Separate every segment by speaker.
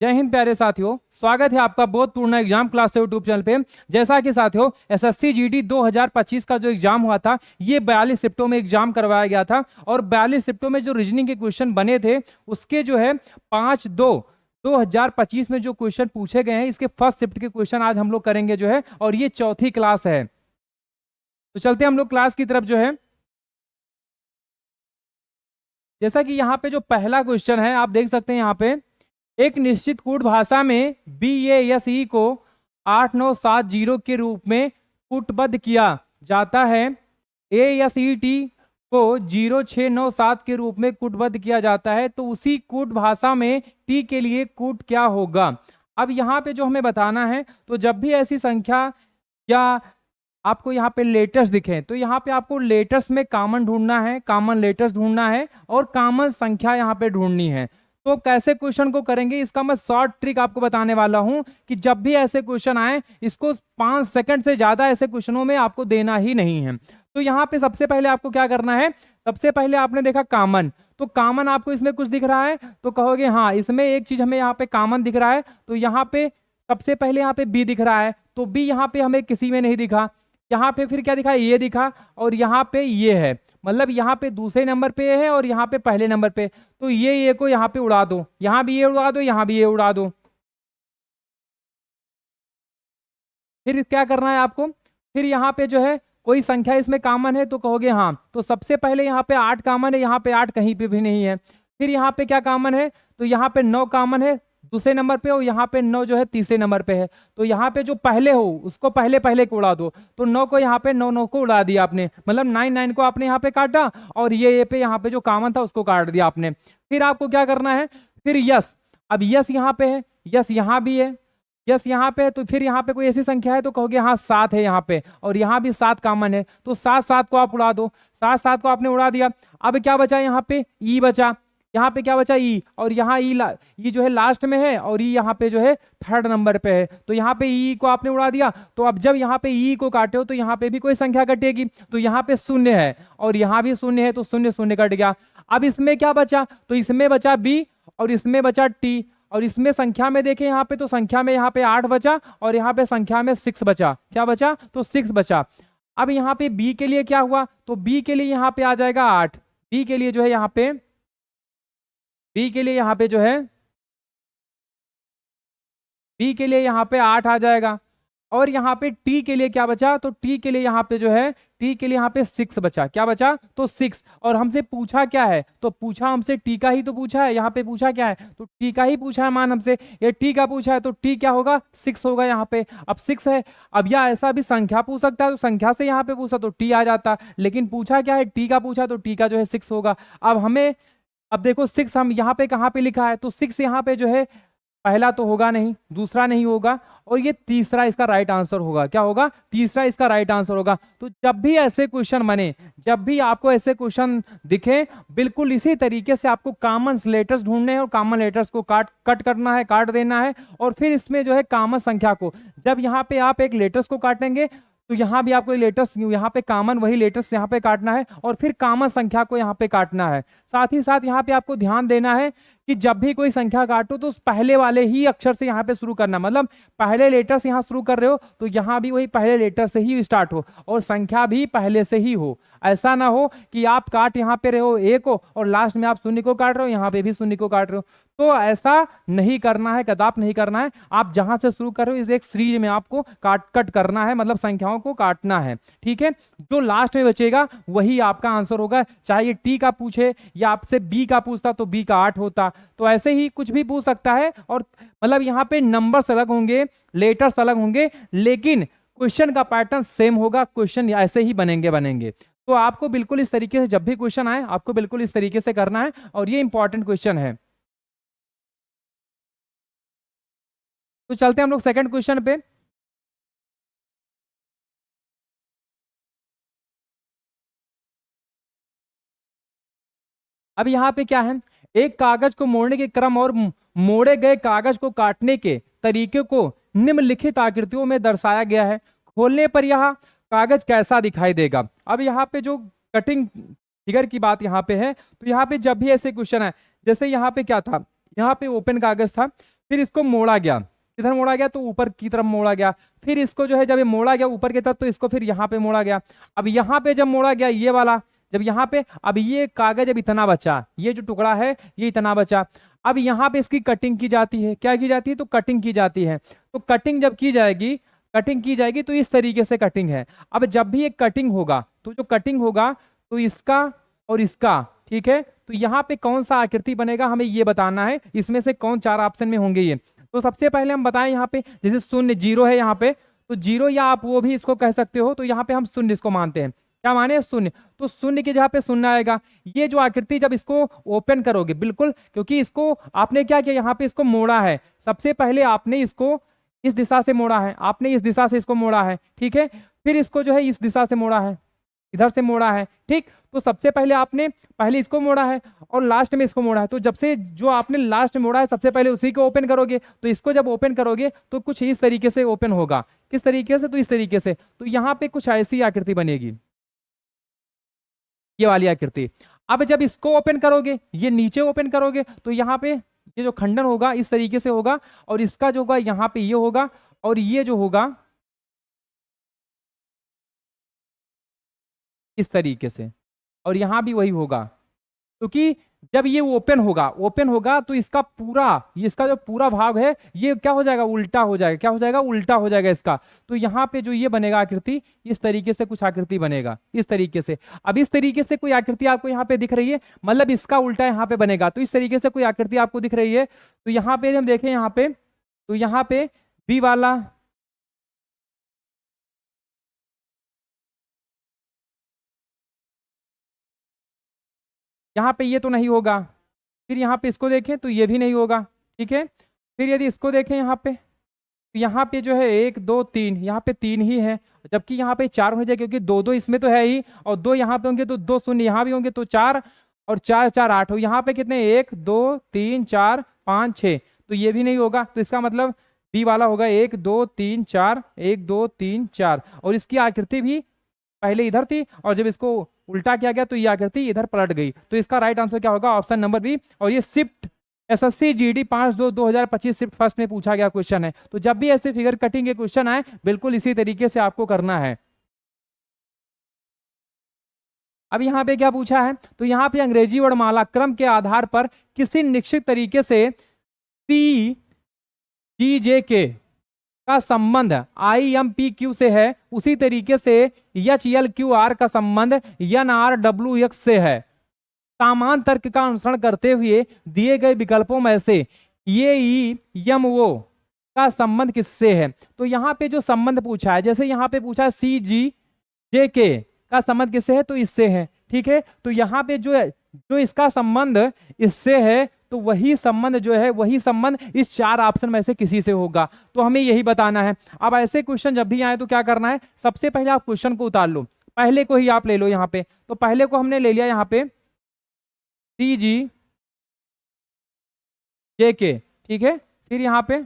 Speaker 1: जय हिंद प्यारे साथियों, स्वागत है आपका बोधपूर्ण एग्जाम क्लास से यूट्यूब चैनल पे। जैसा कि साथियों एसएससी जीडी 2025 का जो एग्जाम हुआ था, ये 42 शिफ्टों में एग्जाम करवाया गया था और 42 शिफ्टों में जो रीजनिंग के क्वेश्चन बने थे उसके जो है 5/2/2025 में जो क्वेश्चन पूछे गए हैं, इसके फर्स्ट शिफ्ट के क्वेश्चन आज हम लोग करेंगे जो है, और ये चौथी क्लास है। तो चलते हम लोग क्लास की तरफ जो है। जैसा कि यहाँ पे जो पहला क्वेश्चन है आप देख सकते हैं, यहाँ पे एक निश्चित कूट भाषा में BASE को 8970 के रूप में कूटबद्ध किया जाता है। ASET को 0697 के रूप में कूटबद्ध किया जाता है। तो उसी कूट भाषा में T के लिए कूट क्या होगा। अब यहाँ पे जो हमें बताना है, तो जब भी ऐसी संख्या या आपको यहाँ पे लेटर्स दिखे, तो यहाँ पे आपको लेटर्स में कॉमन ढूंढना है, कॉमन लेटर्स ढूंढना है और कॉमन संख्या यहाँ पे ढूंढनी है। तो कैसे क्वेश्चन को करेंगे, इसका मैं शॉर्ट ट्रिक आपको बताने वाला हूं कि जब भी ऐसे क्वेश्चन आए, इसको 5 सेकंड से ज्यादा ऐसे क्वेश्चनों में आपको देना ही नहीं है। तो यहाँ पे सबसे पहले आपको क्या करना है, सबसे पहले आपने देखा कॉमन, तो कॉमन आपको इसमें कुछ दिख रहा है तो कहोगे हाँ इसमें एक चीज हमें यहाँ पे कॉमन दिख रहा है। तो यहाँ पे सबसे पहले यहाँ पे बी दिख रहा है, तो बी यहाँ पे हमें किसी में नहीं दिखा। यहाँ पे फिर क्या दिखा, ये दिखा, और यहाँ पे ये है, मतलब यहाँ पे दूसरे नंबर पे है और यहाँ पे पहले नंबर पे। तो ये को यहाँ पे उड़ा दो, यहाँ भी ये उड़ा दो, यहाँ भी ये उड़ा दो। फिर क्या करना है आपको, फिर यहाँ पे जो है कोई संख्या इसमें कॉमन है तो कहोगे हाँ। तो सबसे पहले यहाँ पे 8 कॉमन है, यहाँ पे 8 कहीं पे भी नहीं है। फिर यहाँ पे क्या कॉमन है, तो यहाँ पे 9 कॉमन है दूसरे नंबर पे, और यहाँ पे 9 जो है तीसरे नंबर पे है। तो यहाँ पे जो पहले हो उसको पहले पहले को उड़ा दो। तो 9 को यहाँ पे 9 को उड़ा दिया आपने, मतलब 9 को आपने यहाँ पे काटा, और ये पे यहाँ पे जो कॉमन था उसको काट दिया आपने। फिर आपको क्या करना है, फिर यस, अब यस यहाँ पे है, यस यहाँ भी है, यस यहाँ पे है। तो फिर यहाँ पे कोई ऐसी संख्या है तो कहोगे हाँ 7 है यहाँ पे, और यहाँ भी 7 कॉमन है। तो 7 को आप उड़ा दो, 7 को आपने उड़ा दिया। अब क्या बचा यहाँ पे, ई बचा, यहाँ पे क्या बचा ई, और यहाँ ई जो है लास्ट में है, और ई यहाँ पे जो है थर्ड नंबर पे है। तो यहाँ पे ई को आपने उड़ा दिया। तो अब जब यहाँ पे ई को काटे हो तो यहाँ पे भी कोई संख्या कटेगी, तो यहाँ पे 0 है और यहाँ भी 0 है, तो 0 0 कट गया। अब इसमें क्या बचा, तो इसमें बचा बी और इसमें बचा टी, और इसमें संख्या में देखें यहाँ पे, तो संख्या में यहाँ पे 8 बचा और यहाँ पे संख्या में 6 बचा। क्या बचा, तो 6 बचा। अब यहाँ पे बी के लिए क्या हुआ, तो बी के लिए यहाँ पे आ जाएगा 8, बी के लिए जो है यहाँ पे, बी के लिए यहाँ पे जो है, बी के लिए यहाँ पे 8 आ जाएगा। और यहाँ पे टी के लिए क्या बचा, तो टी के लिए यहाँ पे जो है, टी के लिए यहाँ पे 6 बचा। क्या बचा, तो 6। और हमसे पूछा क्या है, तो पूछा हमसे टी का ही तो पूछा है, यहाँ पे पूछा क्या है, तो टी का ही पूछा है मान हमसे, ये टी का पूछा है तो टी क्या होगा, 6 होगा यहाँ पे। अब 6 है, अब या ऐसा भी संख्या पूछ सकता है तो संख्या से यहाँ पे पूछा तो टी आ जाता, लेकिन पूछा क्या है, टी का पूछा तो टी का जो है 6 होगा। अब हमें, अब देखो 6 हम यहाँ पे कहाँ पे लिखा है, तो 6 यहाँ पे जो है पहला तो होगा नहीं, दूसरा नहीं होगा, और ये तीसरा इसका राइट आंसर होगा। क्या होगा, तीसरा इसका राइट आंसर होगा। तो जब भी ऐसे क्वेश्चन बने, जब भी आपको ऐसे क्वेश्चन दिखे, बिल्कुल इसी तरीके से आपको कॉमन लेटर्स ढूंढने हैं और कॉमन लेटर्स को कट करना है, काट देना है। और फिर इसमें जो है कॉमन संख्या को, जब यहाँ पे आप एक लेटर्स को काटेंगे तो यहाँ भी आपको लेटर्स, यहाँ पे कॉमन वही लेटर्स यहाँ पे काटना है, और फिर कॉमन संख्या को यहाँ पे काटना है। साथ ही साथ यहाँ पे आपको ध्यान देना है कि जब भी कोई संख्या काटो तो उस पहले वाले ही अक्षर से यहाँ पे शुरू करना, मतलब पहले लेटर से यहाँ शुरू कर रहे हो तो यहाँ भी वही पहले लेटर से ही स्टार्ट हो और संख्या भी पहले से ही हो। ऐसा ना हो कि आप काट यहाँ पे रहे हो ए को और लास्ट में आप शून्य को काट रहे हो, यहाँ पे भी शून्य को काट रहे हो। तो ऐसा नहीं करना है, कदाप नहीं करना है। आप जहां से शुरू कर रहे हो इस एक सीरीज में आपको कट करना है, मतलब संख्याओं को काटना है। ठीक है, जो लास्ट में बचेगा वही आपका आंसर होगा। चाहे ये टी का पूछे या आपसे बी का पूछता तो बी का 8 होता। तो ऐसे ही कुछ भी पूछ सकता है, और मतलब यहाँ पे नंबर्स अलग होंगे, लेटर्स अलग होंगे, लेकिन क्वेश्चन का पैटर्न सेम होगा, क्वेश्चन ऐसे ही बनेंगे। तो आपको बिल्कुल इस तरीके से जब भी क्वेश्चन आए आपको बिल्कुल इस तरीके से करना है, और ये इंपॉर्टेंट क्वेश्चन है। तो चलते हैं हम लोग सेकंड क्वेश्चन पे। अब यहाँ पे क्या है, एक कागज को मोड़ने के क्रम और मोड़े गए कागज को काटने के तरीके को निम्नलिखित आकृतियों में दर्शाया गया है। खोलने पर यह कागज कैसा दिखाई देगा। अब यहाँ पे जो कटिंग फिगर की बात यहाँ पे है, तो यहाँ पे जब भी ऐसे क्वेश्चन है, जैसे यहाँ पे क्या था, यहाँ पे ओपन कागज था, फिर इसको मोड़ा गया, किधर मोड़ा गया, तो ऊपर की तरफ मोड़ा गया। फिर इसको जो है जब ये मोड़ा गया ऊपर की तरफ, तो इसको फिर यहाँ पे मोड़ा गया। अब यहाँ पे जब मोड़ा गया ये वाला, जब यहाँ पे, अब ये कागज अब इतना बचा, ये जो टुकड़ा है ये इतना बचा। अब यहाँ पे इसकी कटिंग की जाती है, क्या की जाती है, तो कटिंग की जाती है। तो कटिंग जब की जाएगी, कटिंग की जाएगी तो इस तरीके से कटिंग है। अब जब भी एक कटिंग होगा, तो जो कटिंग होगा तो इसका और इसका, ठीक है, तो यहाँ पे कौन सा आकृति बनेगा हमें ये बताना है, इसमें से कौन 4 ऑप्शन में होंगे ये। तो सबसे पहले हम बताएं यहाँ पे, जैसे शून्य जीरो है यहाँ पे, तो जीरो या आप वो भी इसको कह सकते हो, तो यहाँ पे हम शून्य इसको मानते हैं, क्या माने, शून्य। तो शून्य की जगह पे शून्य आएगा। ये जो आकृति जब इसको ओपन करोगे, बिल्कुल, क्योंकि इसको आपने क्या किया, यहाँ पे इसको मोड़ा है, सबसे पहले आपने इसको इस दिशा से मोड़ा है, आपने इस दिशा से इसको मोड़ा है, ठीक है, फिर इसको जो है इस दिशा से मोड़ा है, इधर से मोड़ा है, ठीक। तो सबसे पहले आपने पहले इसको मोड़ा है और लास्ट में इसको मोड़ा है। तो जब से जो आपने लास्ट में मोड़ा है सबसे पहले उसी को ओपन करोगे, तो इसको जब ओपन करोगे तो कुछ इस तरीके से ओपन होगा। किस तरीके से, तो इस तरीके से। तो यहाँ पे कुछ ऐसी आकृति बनेगी, ये वाली आकृति। अब जब इसको ओपन करोगे, ये नीचे ओपन करोगे, तो यहाँ पे ये जो खंडन होगा इस तरीके से होगा, और इसका जो होगा यहाँ पे ये होगा, और ये जो होगा इस तरीके से, और यहां भी वही होगा। क्योंकि जब ये ओपन होगा, ओपन होगा तो इसका पूरा, इसका जो पूरा भाग है ये क्या हो जाएगा, उल्टा हो जाएगा, क्या हो जाएगा, उल्टा हो जाएगा इसका। तो यहाँ पे जो ये बनेगा आकृति, इस तरीके से कुछ आकृति बनेगा, इस तरीके से। अब इस तरीके से कोई आकृति आपको यहाँ पे दिख रही है, मतलब इसका उल्टा यहाँ पे बनेगा, तो इस तरीके से कोई आकृति आपको दिख रही है। तो यहाँ पे हम देखें, यहाँ पे, तो यहाँ पे बी वाला, यहाँ पे ये तो नहीं होगा। फिर यहाँ पे इसको देखें तो ये भी नहीं होगा, ठीक है। फिर यदि इसको देखें यहाँ पे, तो यहाँ पे जो है 1 2 3, यहाँ पे 3 ही है, जबकि यहाँ पे 4 हो जाए, क्योंकि 2 2 इसमें तो है ही, और 2 यहाँ पे होंगे तो 2 शून्य यहाँ भी होंगे, तो 4 और 4 4 8 हो। यहाँ पे कितने, 1 2 3 4 5 6, तो ये भी नहीं होगा। तो इसका मतलब बी वाला होगा 1 2 3 4, 1 2 3 4, और इसकी आकृति भी पहले इधर थी, और जब इसको उल्टा किया गया तो ये आकृति इधर पलट गई। तो इसका राइट आंसर क्या होगा, ऑप्शन नंबर बी। और ये shift SSC GD 5/2/2025 shift first में पूछा गया क्वेश्चन है। तो जब भी ऐसे फिगर कटिंग के क्वेश्चन आए, बिल्कुल इसी तरीके से आपको करना है। अब यहाँ पे क्या पूछा है, तो यहाँ पे अंग्रेजी वर्णमाला क्रम के आधार पर किसी निश्चित तरीके से सी जी जे के का संबंध IMPQ से है, उसी तरीके से HLQR का संबंध NRWX से है। समान तर्क का अनुसरण करते हुए दिए गए विकल्पों में से YEMO का संबंध किससे है। तो यहाँ पे जो संबंध पूछा है, जैसे यहाँ पे पूछा है CGJK का संबंध किससे है, तो इससे है, ठीक है। तो यहाँ पे जो इसका संबंध इससे है, तो वही संबंध जो है, वही संबंध इस 4 ऑप्शन में से किसी से होगा। तो हमें यही बताना है। अब ऐसे क्वेश्चन जब भी आए तो क्या करना है, सबसे पहले आप क्वेश्चन को उतार लो, पहले को ही आप ले लो यहाँ पे। तो पहले को हमने ले लिया यहाँ पे CGJK, ठीक है। फिर यहाँ पे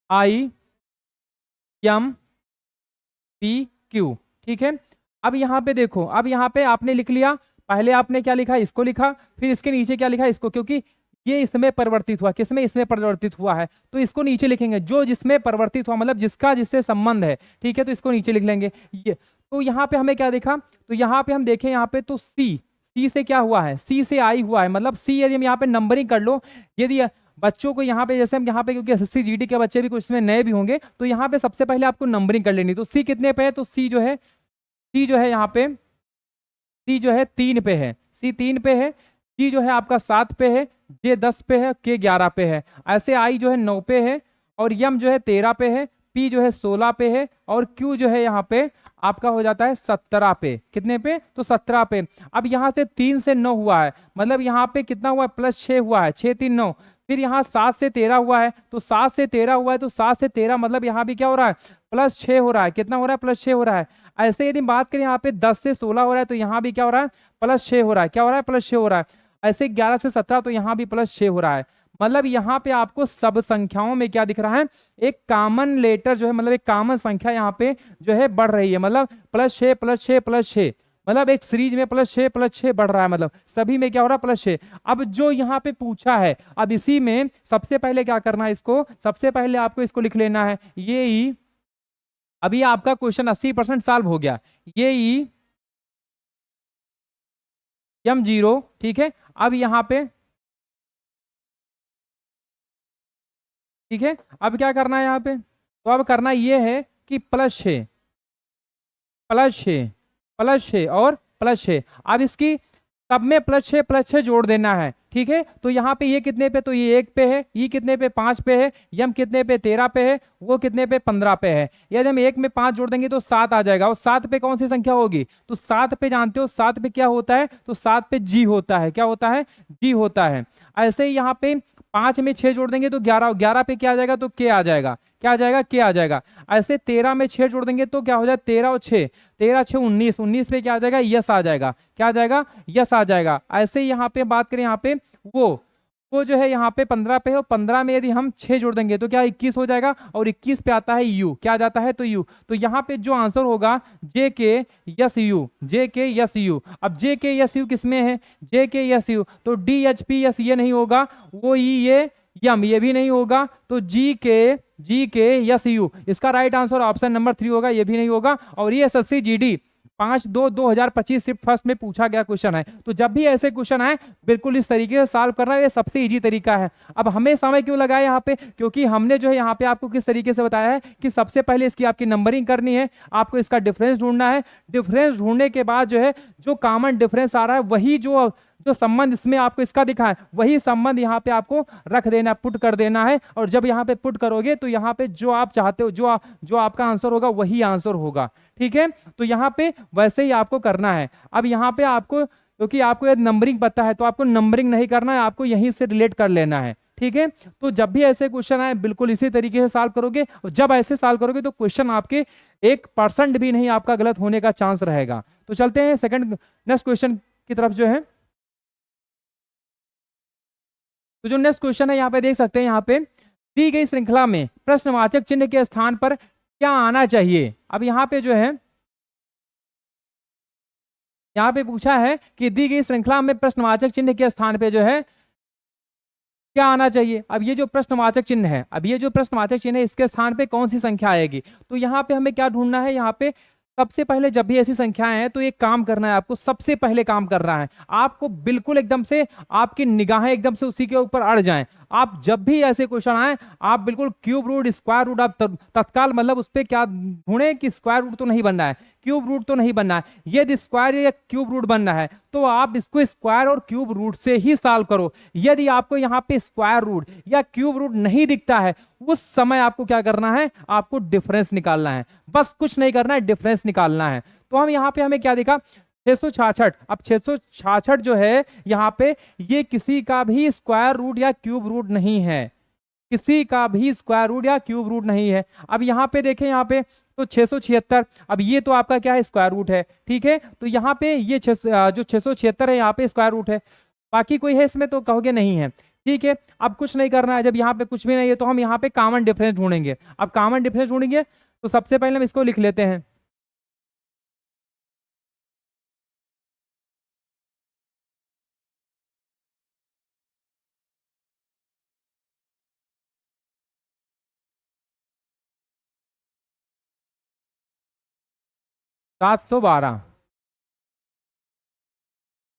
Speaker 1: IMPQ, ठीक है। अब यहाँ पे देखो, अब यहाँ पे आपने लिख लिया, पहले आपने क्या लिखा, इसको लिखा, फिर इसके नीचे क्या लिखा, इसको, क्योंकि ये इसमें परिवर्तित हुआ, किसमें, इसमें परिवर्तित हुआ है, तो इसको नीचे लिखेंगे। जो जिसमें परिवर्तित हुआ मतलब जिसका जिससे संबंध है, ठीक है, तो इसको नीचे लिख लेंगे। ये तो यहाँ पे हमें क्या देखा, तो यहाँ पे हम देखें, यहाँ पे तो सी से क्या हुआ है, सी से आई हुआ है, मतलब सी, यदि हम यहाँ पे नंबरिंग कर लो, यदि बच्चों को यहाँ पे, जैसे हम यहाँ पे, क्योंकि एसएससी जीडी के बच्चे भी कुछ इसमें नए भी होंगे, तो यहाँ पे सबसे पहले आपको नंबरिंग कर लेनी। तो सी कितने पे है, तो सी जो है यहाँ पे, सी जो है 3 पे है, सी 3 पे है, जी जो है आपका 7 पे है, जे 10 पे है, के 11 पे है, ऐसे आई जो है 9 पे है, और यम जो है 13 पे है, पी जो है 16 पे है, और क्यू जो है यहाँ पे आपका हो जाता है 17 पे। कितने पे, तो 17 पे। अब यहाँ से 3 से 9 हुआ है, मतलब यहाँ पे कितना हुआ है, +6 हुआ है, 6 3 9। फिर यहाँ 7 से 13 हुआ है, तो 7 से 13 हुआ है, तो 7 से 13 मतलब यहाँ भी क्या हो रहा है, +6 हो रहा है। कितना हो रहा है, +6 हो रहा है। ऐसे यदि बात करें यहाँ पे 10 से 16 हो रहा है, तो यहाँ भी क्या हो रहा है, +6 हो रहा है। क्या हो रहा है, +6 हो रहा है। ऐसे 11 से 17, तो यहाँ भी +6 हो रहा है। मतलब यहाँ पे आपको सब संख्याओं में क्या दिख रहा है, एक कॉमन लेटर जो है, मतलब एक कॉमन संख्या यहाँ पे जो है बढ़ रही है, मतलब +6 +6 +6, मतलब एक सीरीज में +6 बढ़ रहा है, मतलब सभी में क्या हो रहा है, +6। अब जो यहाँ पे पूछा है, अब इसी में सबसे पहले क्या करना है, इसको सबसे पहले आपको इसको लिख लेना है, ये ई। अभी आपका क्वेश्चन 80% सॉल्व हो गया, ये ई M0, ठीक है। अब यहाँ पे ठीक है, अब क्या करना है यहाँ पे, तो अब करना ये है कि +6 +6 +6 और +6। अब इसकी सब में +6 जोड़ देना है, ठीक है। तो यहाँ पे ये कितने पे, तो ये 1 पे है, ये कितने पे, 5 पे है, यम कितने पे, 13 पे है, वो कितने पे, 15 पे है। यदि हम 1 में 5 जोड़ देंगे तो 7 आ जाएगा। और 7 पे कौन सी संख्या होगी, तो 7 पे जानते हो 7 पे क्या होता है, तो 7 पे जी होता है, क्या होता है, जी होता है। ऐसे ही यहाँ पे 5 में 6 जोड़ देंगे तो 11, 11 पे क्या आ जाएगा, तो के आ जाएगा, क्या आ जाएगा, के आ जाएगा। ऐसे 13 में 6 जोड़ देंगे तो क्या हो जाए, 13 और 6, 13 6 19, 19 पे क्या आ जाएगा, यस आ जाएगा, क्या आ जाएगा, यस आ जाएगा। ऐसे ही यहाँ पे बात करें, यहाँ पे वो जो है यहाँ पे 15 पे है, और 15 में यदि हम 6 जोड़ देंगे तो क्या 21 हो जाएगा, और 21 पे आता है यू, क्या आ जाता है, तो यू। तो यहाँ पे जो आंसर होगा जे के यस यू, जे के यस यू। अब जे के यस यू किसमें है, जे के यस यू, तो डी एच पी एस ये नहीं होगा, वो ई ये यम ये भी नहीं होगा, तो जी के यस यू, इसका राइट आंसर ऑप्शन नंबर 3 होगा, ये भी नहीं होगा। और ये एसएससी जीडी 5/2/2025 शिफ्ट फर्स्ट में पूछा गया क्वेश्चन है। तो जब भी ऐसे क्वेश्चन आए बिल्कुल इस तरीके से सॉल्व करना, ये सबसे इजी तरीका है। अब हमें समय क्यों लगाया यहाँ पे, क्योंकि हमने जो है यहाँ पे आपको किस तरीके से बताया है कि सबसे पहले इसकी आपकी नंबरिंग करनी है, आपको इसका डिफरेंस ढूंढना है। डिफरेंस ढूंढने के बाद जो है जो कॉमन डिफरेंस आ रहा है, वही जो संबंध इसमें आपको इसका दिखा है, वही संबंध यहाँ पे आपको रख देना, पुट कर देना है। और जब यहाँ पे पुट करोगे तो यहाँ पे जो आप चाहते हो, जो आपका आंसर होगा वही आंसर होगा, ठीक है। तो यहाँ पे वैसे ही आपको करना है। अब यहाँ पे आपको, क्योंकि आपको यदि नंबरिंग पता है तो आपको नंबरिंग नहीं करना है, आपको यहीं से रिलेट कर लेना है, ठीक है। तो जब भी ऐसे क्वेश्चन आए बिल्कुल इसी तरीके से सॉल्व करोगे, और जब ऐसे सॉल्व करोगे तो क्वेश्चन आपके 1% भी नहीं आपका गलत होने का चांस रहेगा। तो चलते हैं सेकंड नेक्स्ट क्वेश्चन की तरफ जो है। तो जो नेक्स्ट क्वेश्चन है यहाँ पे देख सकते हैं, यहाँ पे दी गई श्रृंखला में प्रश्नवाचक चिन्ह के स्थान पर क्या आना चाहिए। अब यहाँ पे जो है, यहाँ पे पूछा है कि दी गई श्रृंखला में प्रश्नवाचक चिन्ह के स्थान पे जो है क्या आना चाहिए। अब ये जो प्रश्नवाचक चिन्ह है, अब ये जो प्रश्नवाचक चिन्ह है, इसके स्थान पे कौन सी संख्या आएगी। तो यहाँ पे हमें क्या ढूंढना है, यहाँ पे सबसे पहले जब भी ऐसी संख्याएं हैं तो एक काम करना है आपको, सबसे पहले काम करना है आपको बिल्कुल एकदम से आपकी निगाहें एकदम से उसी के ऊपर अड़ जाएं। आप जब भी ऐसे क्वेश्चन आए आप बिल्कुल क्यूब रूट स्क्वायर रूट आप तत्काल मतलब उस पर क्या ढूंढें कि स्क्वायर रूट तो नहीं बनना है, क्यूब रूट तो नहीं बनना है। यदि स्क्वायर या क्यूब रूट बनना है तो आप इसको स्क्वायर और क्यूब रूट से ही सॉल्व करो। यदि आपको यहाँ पे स्क्वायर रूट या क्यूब रूट नहीं दिखता है उस समय आपको क्या करना है, आपको डिफरेंस निकालना है, बस कुछ नहीं करना है, डिफरेंस निकालना है। तो हम यहाँ पे हमें क्या दिखा, 666। अब 666 जो है यहाँ पे ये किसी का भी स्क्वायर रूट या क्यूब रूट नहीं है, किसी का भी स्क्वायर रूट या क्यूब रूट नहीं है। अब यहाँ पे देखें, यहाँ पे तो 676, अब ये तो आपका क्या है, स्क्वायर रूट है, ठीक है। तो यहाँ पे ये जो 676 है यहाँ पे स्क्वायर रूट है, बाकी कोई है इसमें तो कहोगे नहीं है, ठीक है। अब कुछ नहीं करना है, जब यहाँ पे कुछ भी नहीं है तो हम यहाँ पे कॉमन डिफरेंस ढूंढेंगे। अब कॉमन डिफरेंस ढूंढेंगे तो सबसे पहले हम इसको लिख लेते हैं, 712,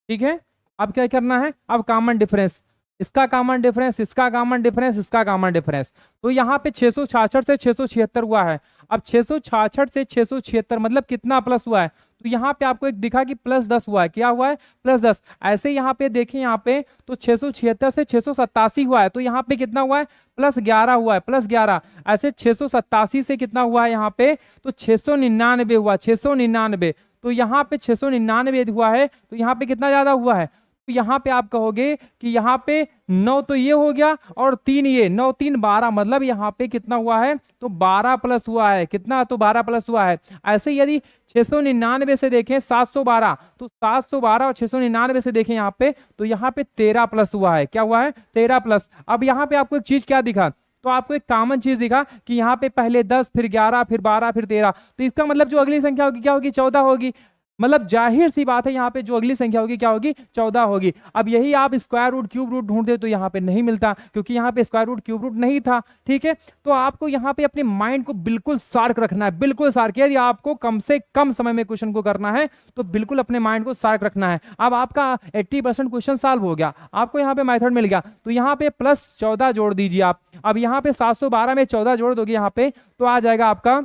Speaker 1: ठीक है। अब क्या करना है, अब कॉमन डिफरेंस, इसका कॉमन डिफरेंस, इसका कॉमन डिफरेंस, इसका कॉमन डिफरेंस। तो यहाँ पे 666 से 676 हुआ है। अब 666 से 676 मतलब कितना प्लस हुआ है, तो यहाँ पे आपको एक दिखा कि +10 हुआ है, क्या हुआ है, +10। ऐसे यहाँ पे देखें, यहाँ पे तो 676 से 687 हुआ है, तो यहाँ पे कितना हुआ है, +11 हुआ है, +11। ऐसे 687 से कितना हुआ है यहाँ पे, तो 699 हुआ, 699। तो यहाँ पे 699 हुआ है, तो यहाँ पे कितना ज्यादा हुआ है, तो यहाँ पे आप कहोगे कि यहाँ पे 9 तो ये हो गया और 3 ये, 9 3 12, मतलब यहाँ पे कितना हुआ है, तो 12 प्लस हुआ है, कितना, तो 12 प्लस हुआ है। ऐसे यदि 699 से देखें 712, तो 712 और 699 से देखें यहाँ पे, तो यहाँ पे 13 प्लस हुआ है, क्या हुआ है, 13 प्लस। अब यहाँ पे आपको एक चीज क्या दिखा, तो आपको एक कॉमन चीज दिखा कि यहाँ पे पहले 10 फिर 11 फिर 12 फिर 13, तो इसका मतलब जो अगली संख्या होगी क्या होगी, 14 होगी। मतलब जाहिर सी बात है यहाँ पे जो अगली संख्या होगी क्या होगी, 14 होगी। अब यही आप स्क्वायर रूट क्यूब रूट ढूंढते तो यहाँ पे नहीं मिलता, क्योंकि यहाँ पे स्क्वायर रूट क्यूब रूट नहीं था। ठीक है, तो आपको यहाँ पे अपने माइंड को बिल्कुल शार्प रखना है, बिल्कुल शार्प। यदि आपको कम से कम समय में क्वेश्चन को करना है तो बिल्कुल अपने माइंड को शार्प रखना है। अब आपका 80% क्वेश्चन सॉल्व हो गया, आपको यहाँ पे मेथड मिल गया, तो यहाँ पे प्लस 14 जोड़ दीजिए आप। अब यहाँ पे 712 में 14 जोड़ दोगे यहाँ पे तो आ जाएगा आपका,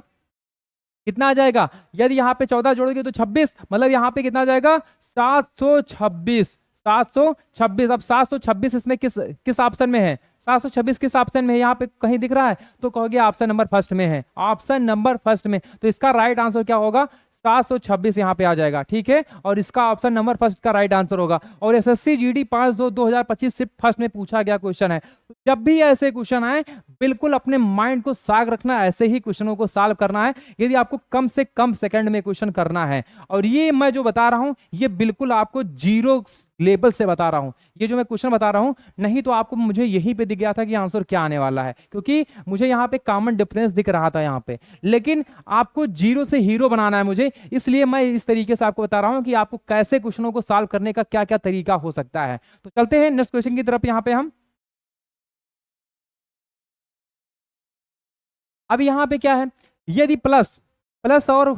Speaker 1: कितना आ जाएगा, यदि यहाँ पे 14 जोड़ोगे तो 26, मतलब यहाँ पे कितना आ जाएगा 726। 726, अब 726 इसमें किस किस ऑप्शन में है, 726 किस ऑप्शन में है, यहाँ पे कहीं दिख रहा है तो कहोगे ऑप्शन नंबर फर्स्ट में है, ऑप्शन नंबर फर्स्ट में। तो इसका राइट आंसर क्या होगा, 726 यहाँ पे आ जाएगा। ठीक है, और इसका ऑप्शन नंबर फर्स्ट का राइट आंसर होगा। और एसएससी जीडी 5/2/2025 सिर्फ फर्स्ट में पूछा गया क्वेश्चन है। जब भी ऐसे क्वेश्चन आए बिल्कुल अपने माइंड को साग रखना, ऐसे ही क्वेश्चनों को सॉल्व करना है यदि आपको कम से कम सेकंड में क्वेश्चन करना है। और ये मैं जो बता रहा हूं ये बिल्कुल आपको जीरो लेवल से बता रहा हूं, ये जो मैं क्वेश्चन बता रहा हूं, नहीं तो आपको मुझे यहीं पे दिख गया था कि आंसर क्या आने वाला है, क्योंकि मुझे यहाँ पे कॉमन डिफरेंस दिख रहा था यहाँ पे। लेकिन आपको जीरो से हीरो बनाना है मुझे, इसलिए मैं इस तरीके से आपको बता रहा हूं कि आपको कैसे क्वेश्चनों को सॉल्व करने का क्या क्या तरीका हो सकता है। तो चलते हैं नेक्स्ट क्वेश्चन की तरफ। यहाँ पे हम अब यहाँ पे क्या है, यदि प्लस प्लस और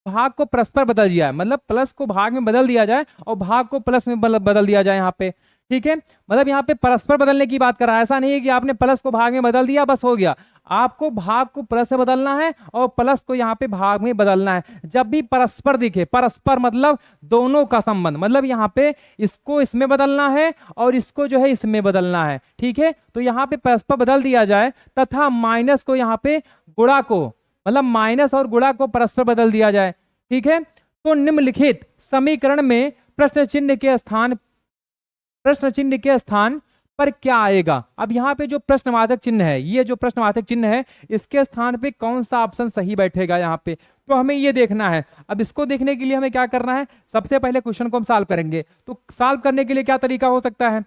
Speaker 1: भाग को परस्पर बदल दिया है, मतलब प्लस को भाग में बदल दिया जाए और भाग को प्लस में बदल दिया जाए यहाँ पे। ठीक है, मतलब यहाँ पे परस्पर बदलने की बात कर रहा है, ऐसा नहीं है कि आपने प्लस को भाग में बदल दिया बस हो गया। आपको भाग को प्लस से बदलना है और प्लस को यहाँ पे भाग में बदलना है। जब भी परस्पर दिखे, परस्पर मतलब दोनों का संबंध, मतलब यहाँ पे इसको इसमें बदलना है और इसको जो है इसमें बदलना है। ठीक है, तो यहाँ पे परस्पर बदल दिया जाए तथा माइनस को यहाँ पे गुणा को, मतलब माइनस और गुणा को परस्पर बदल दिया जाए। ठीक है, तो निम्नलिखित समीकरण में प्रश्न चिन्ह के स्थान पर क्या आएगा। अब यहाँ पे जो प्रश्नवाचक चिन्ह है, ये जो प्रश्नवाचक चिन्ह है इसके स्थान पे कौन सा ऑप्शन सही बैठेगा यहाँ पे, तो हमें ये देखना है। अब इसको देखने के लिए हमें क्या करना है, सबसे पहले क्वेश्चन को हम सॉल्व करेंगे। तो सॉल्व करने के लिए क्या तरीका हो सकता है,